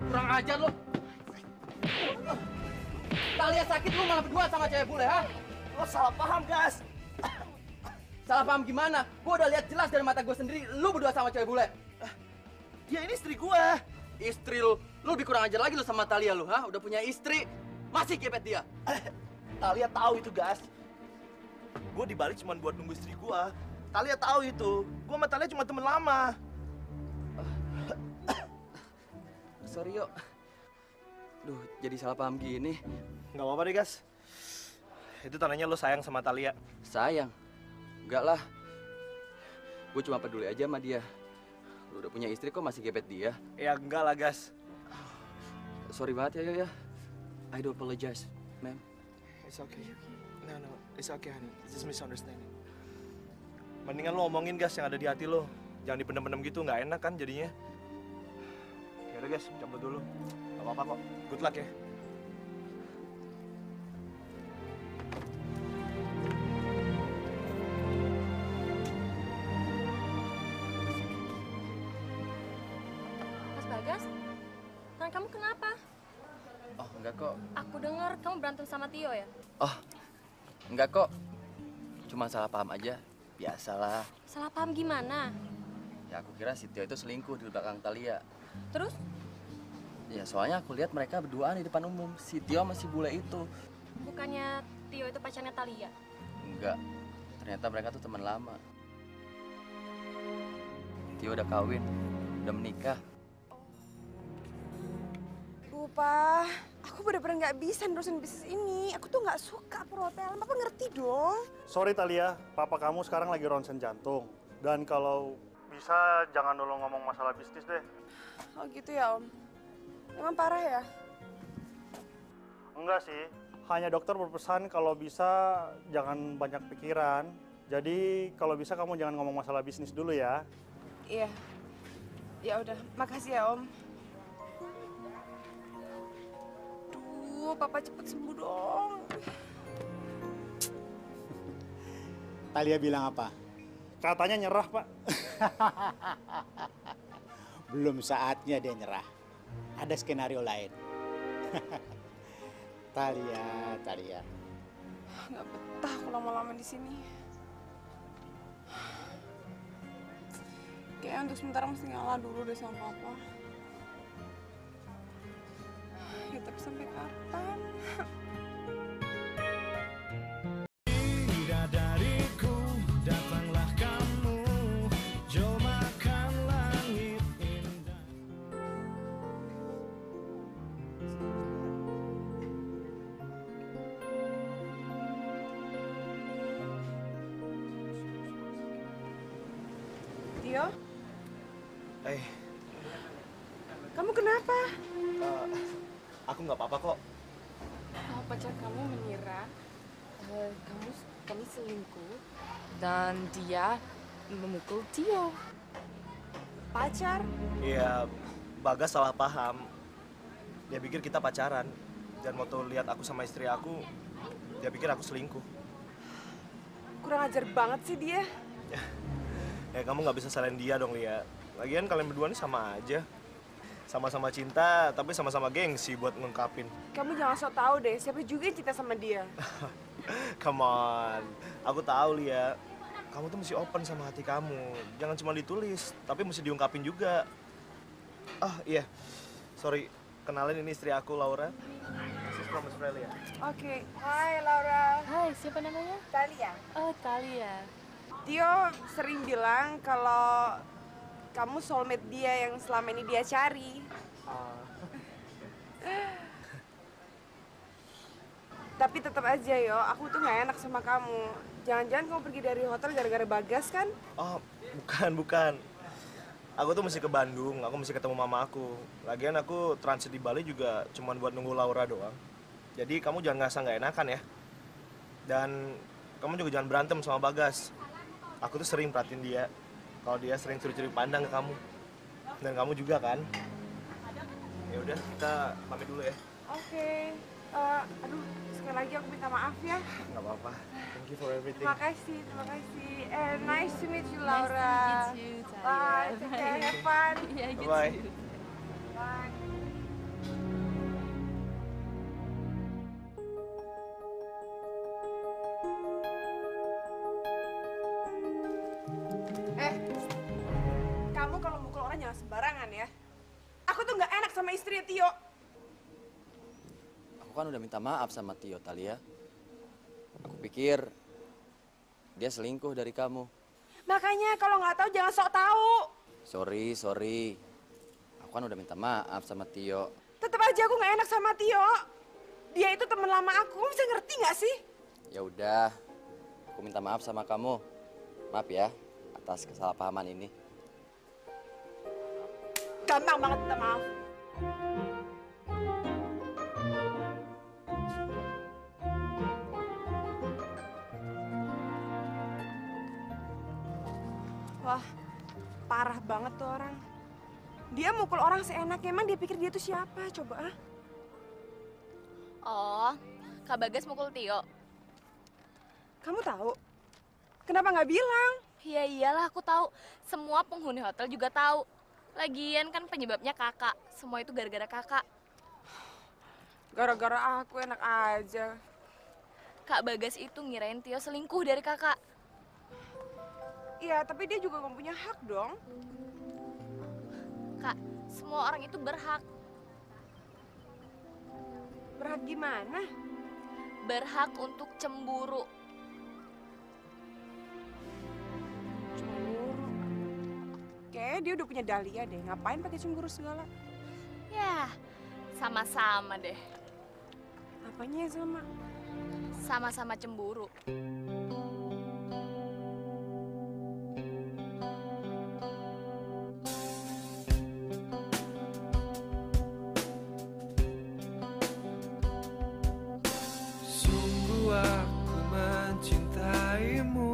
Speaker 14: Kurang ajar lu. Talia sakit lu malah berdua sama cewek bule, ha?
Speaker 18: Lo salah paham, Gas.
Speaker 14: Salah paham gimana? Gua udah lihat jelas dari mata gua sendiri, lu berdua sama cewek bule.
Speaker 18: Dia ini istri gua.
Speaker 14: Istri lu lebih kurang ajar lagi lu sama Talia lu, ha? Udah punya istri, masih kepet dia.
Speaker 18: Talia tahu itu, Gas. Gue dibalik cuma buat nunggu istri gua. Talia tahu itu. Gua sama Talia cuma temen lama.
Speaker 14: Sorry, yuk. Duh, jadi salah paham gini.
Speaker 18: Nggak apa-apa deh, Gas. Itu tandanya lo sayang sama Talia.
Speaker 14: Sayang? Enggak lah. Gue cuma peduli aja sama dia. Lu udah punya istri kok masih gebet dia?
Speaker 18: Ya enggak lah, Gas.
Speaker 14: Sorry banget ya, Yo ya. I do apologize, ma'am.
Speaker 18: It's okay. No, it's okay, honey. It's just misunderstanding. Mendingan lo omongin, Gas, yang ada di hati lo. Jangan dipendam-pendam gitu, nggak enak kan jadinya. Ya udah, Gas, cabut dulu. Gak apa-apa kok. Good luck ya.
Speaker 7: Mas Bagas, tangan kamu kenapa?
Speaker 14: Oh, enggak kok.
Speaker 7: Aku dengar kamu berantem sama Tio ya?
Speaker 14: Oh, enggak kok. Cuma salah paham aja. Biasalah.
Speaker 7: Salah paham gimana?
Speaker 14: Ya aku kira si Tio itu selingkuh di belakang Talia.
Speaker 7: Terus?
Speaker 14: Ya soalnya aku lihat mereka berduaan di depan umum. Si Tio sama si bule itu.
Speaker 7: Bukannya Tio itu pacarnya Talia?
Speaker 14: Enggak. Ternyata mereka tuh teman lama. Tio udah kawin, udah menikah.
Speaker 1: Pak, aku bener-bener nggak bisa nerusin bisnis ini. Aku tuh nggak suka perhotelan. Papa ngerti dong.
Speaker 5: Sorry Talia, papa kamu sekarang lagi ronsen jantung. Dan kalau bisa jangan dulu ngomong masalah bisnis deh.
Speaker 1: Oh gitu ya, Om. Emang parah ya?
Speaker 5: Enggak sih, hanya dokter berpesan kalau bisa jangan banyak pikiran. Jadi kalau bisa kamu jangan ngomong masalah bisnis dulu ya.
Speaker 1: Iya. Ya udah, makasih ya, Om. Papa cepet sembuh dong.
Speaker 9: Talia bilang apa?
Speaker 5: Katanya nyerah, Pak.
Speaker 9: Belum saatnya dia nyerah. Ada skenario lain. Talia.
Speaker 1: Nggak betah aku lama-lama di sini. Kayaknya untuk sementara mesti ngalah dulu deh sama Papa. Ya, tapi sampai kapan?
Speaker 17: Bidadariku, datanglah kamu, cobakan langit indah.
Speaker 1: Tio? Kamu kenapa?
Speaker 18: Aku nggak apa-apa kok.
Speaker 1: Oh, pacar kamu mengira kami selingkuh dan dia memukul Tio. Pacar?
Speaker 18: Iya, Bagas salah paham. Dia pikir kita pacaran. Dan waktu lihat aku sama istri aku, dia pikir aku selingkuh.
Speaker 1: Kurang ajar banget sih dia.
Speaker 18: Ya kamu nggak bisa salahin dia dong, Lia. Lagian kalian berdua ini sama aja. Sama-sama cinta, tapi sama-sama gengsi buat ngungkapin.
Speaker 1: Kamu jangan sok tahu deh, siapa juga yang cinta sama dia.
Speaker 18: Come on, aku tahu Lia. Kamu tuh mesti open sama hati kamu. Jangan cuma ditulis, tapi mesti diungkapin juga. Ah iya, sorry. Kenalin ini istri aku, Laura. This is from Australia.
Speaker 1: Oke, hai Laura.
Speaker 8: Hai, siapa namanya?
Speaker 1: Talia.
Speaker 8: Oh, Talia.
Speaker 1: Tio sering bilang kalau kamu soulmate dia yang selama ini dia cari. Tapi tetap aja yo, aku tuh nggak enak sama kamu. Jangan-jangan kamu pergi dari hotel gara-gara Bagas kan?
Speaker 18: Oh, bukan. Aku tuh mesti ke Bandung, aku mesti ketemu mama aku. Lagian aku transit di Bali juga cuma buat nunggu Laura doang. Jadi kamu jangan ngerasa nggak enakan ya. Dan kamu juga jangan berantem sama Bagas. Aku tuh sering perhatiin dia. Kalau dia sering curi-curi pandang ke kamu. Dan kamu juga kan. Ya udah, kita pamit dulu ya.
Speaker 1: Oke. Aduh, sekali lagi aku minta maaf ya.
Speaker 18: Nggak apa-apa. Thank you for everything.
Speaker 1: Terima kasih. And nice to meet you, Laura.
Speaker 8: Nice to meet you, Talia.
Speaker 1: Bye, take care, have fun.
Speaker 8: Yeah, you
Speaker 18: Bye.
Speaker 8: too.
Speaker 1: Bye. Kamu kalau mukul orang jangan sembarangan ya. Aku tuh nggak enak sama istrinya Tio.
Speaker 6: Aku kan udah minta maaf sama Tio, Talia. Aku pikir dia selingkuh dari kamu.
Speaker 1: Makanya kalau nggak tahu jangan sok tahu.
Speaker 6: Sorry. Aku kan udah minta maaf sama Tio.
Speaker 1: Tetap aja aku nggak enak sama Tio. Dia itu teman lama aku, kamu bisa ngerti nggak sih?
Speaker 6: Ya udah, aku minta maaf sama kamu. Maaf ya atas kesalahpahaman ini.
Speaker 1: Gampang banget minta maaf. Wah, parah banget tuh orang. Dia mukul orang seenaknya, emang dia pikir dia tuh siapa? Coba ah.
Speaker 4: Oh, Kak Bagas mukul Tio.
Speaker 1: Kamu tahu? Kenapa nggak bilang?
Speaker 4: Ya iyalah aku tahu. Semua penghuni hotel juga tahu. Lagian kan penyebabnya kakak. Semua itu gara-gara kakak.
Speaker 1: Gara-gara aku enak aja.
Speaker 4: Kak Bagas itu ngirain Tio selingkuh dari kakak.
Speaker 1: Iya, tapi dia juga mempunyai hak dong.
Speaker 4: Kak, semua orang itu berhak.
Speaker 1: Berhak gimana?
Speaker 4: Berhak untuk cemburu.
Speaker 1: Cemburu? Kayaknya dia udah punya Dahlia deh. Ngapain pakai cemburu segala?
Speaker 4: Ya, sama-sama deh.
Speaker 1: Apanya yang sama?
Speaker 4: Sama-sama cemburu.
Speaker 17: Sungguh aku mencintaimu,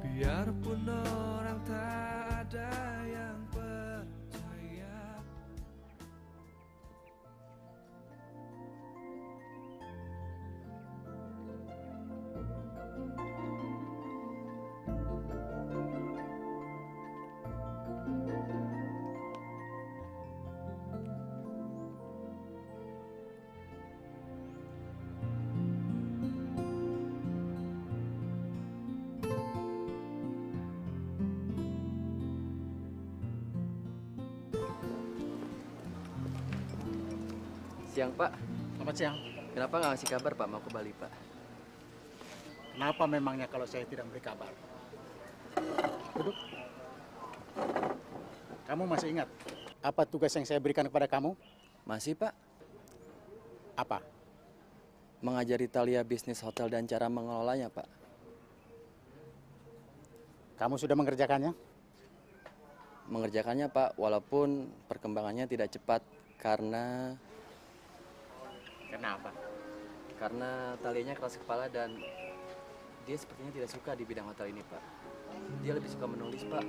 Speaker 17: biarpun orang tak ada yang percaya.
Speaker 14: Siang, Pak.
Speaker 9: Selamat siang.
Speaker 14: Kenapa nggak ngasih kabar, Pak, mau ke Bali, Pak?
Speaker 9: Kenapa memangnya kalau saya tidak beri kabar? Duduk. Kamu masih ingat apa tugas yang saya berikan kepada kamu?
Speaker 6: Masih, Pak.
Speaker 9: Apa?
Speaker 6: Mengajari Talia bisnis hotel dan cara mengelolanya, Pak.
Speaker 9: Kamu sudah mengerjakannya?
Speaker 6: Mengerjakannya, Pak, walaupun perkembangannya tidak cepat karena...
Speaker 9: Kenapa?
Speaker 6: Karena Talianya keras kepala dan dia sepertinya tidak suka di bidang hotel ini, Pak. Dia lebih suka menulis, Pak.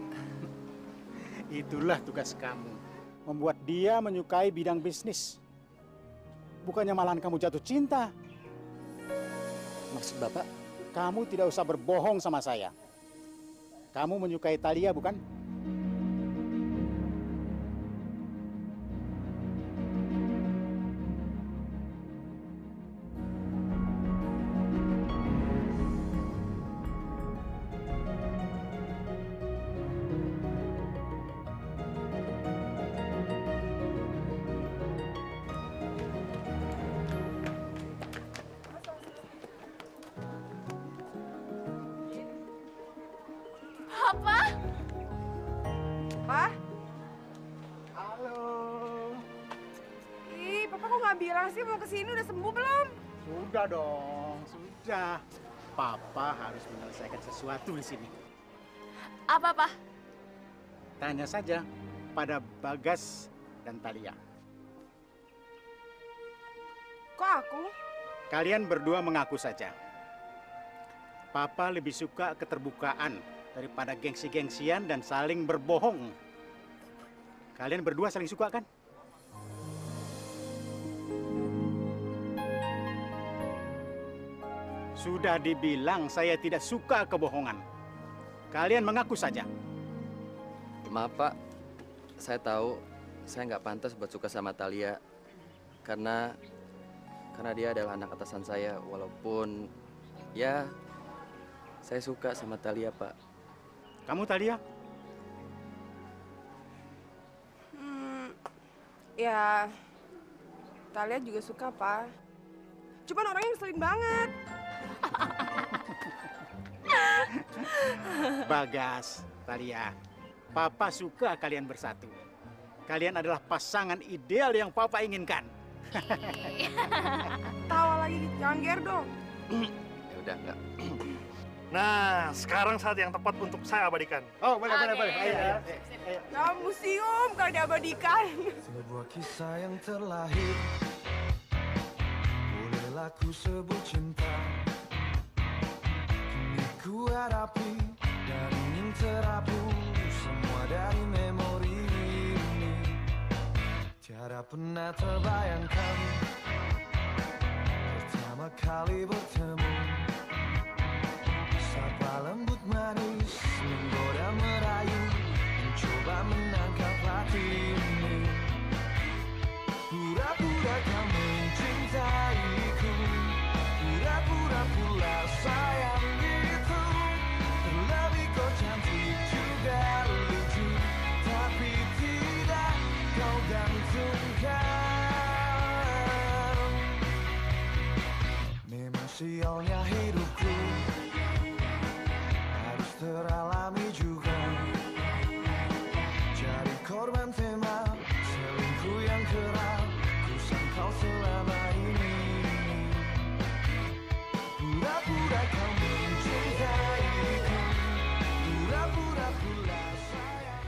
Speaker 9: Itulah tugas kamu. Membuat dia menyukai bidang bisnis. Bukannya malahan kamu jatuh cinta.
Speaker 6: Maksud Bapak?
Speaker 9: Kamu tidak usah berbohong sama saya. Kamu menyukai Talia, bukan?
Speaker 1: bilang sih mau kesini udah sembuh belum?
Speaker 9: Sudah dong, sudah. Papa harus menyelesaikan sesuatu di sini.
Speaker 4: Apa, Pak?
Speaker 9: Tanya saja pada Bagas dan Talia.
Speaker 1: Kok aku?
Speaker 9: Kalian berdua mengaku saja. Papa lebih suka keterbukaan daripada gengsi-gengsian dan saling berbohong. Kalian berdua saling suka kan? Sudah dibilang saya tidak suka kebohongan. Kalian mengaku saja.
Speaker 6: Maaf Pak, saya tahu saya nggak pantas buat suka sama Talia karena dia adalah anak atasan saya. Walaupun ya saya suka sama Talia Pak.
Speaker 9: Kamu Talia?
Speaker 1: Ya, Talia juga suka, Pak. Cuman orangnya ngeselin banget.
Speaker 9: Bagas, Talia, Papa suka kalian bersatu. Kalian adalah pasangan ideal yang Papa inginkan.
Speaker 1: Tawa lagi, jangan ger dong.
Speaker 6: Ya udah enggak.
Speaker 5: Nah, sekarang saat yang tepat untuk saya abadikan.
Speaker 9: Oh, boleh. Ayo.
Speaker 1: Ya, museum kalau diabadikan.
Speaker 17: Sebuah kisah yang terlahir, bolehlah ku sebut cinta. Kini ku hadapi dan ingin terhapus semua dari memori ini. Tiada pernah terbayangkan pertama kali bertemu. Sapa lembut manis, menggoda merayu, mencoba menangkap hati ini. Pura-pura kau mencintaiku, pura-pura pula sayang itu. Terlebih kau cantik juga lucu, tapi tidak kau gantungkan. Memang sialnya hidupku harus teralami juga, jadi korban tema selingkuh yang kerap ku sangkal selama ini. Pura-pura kau mencintaiku, pura-pura pula sayang.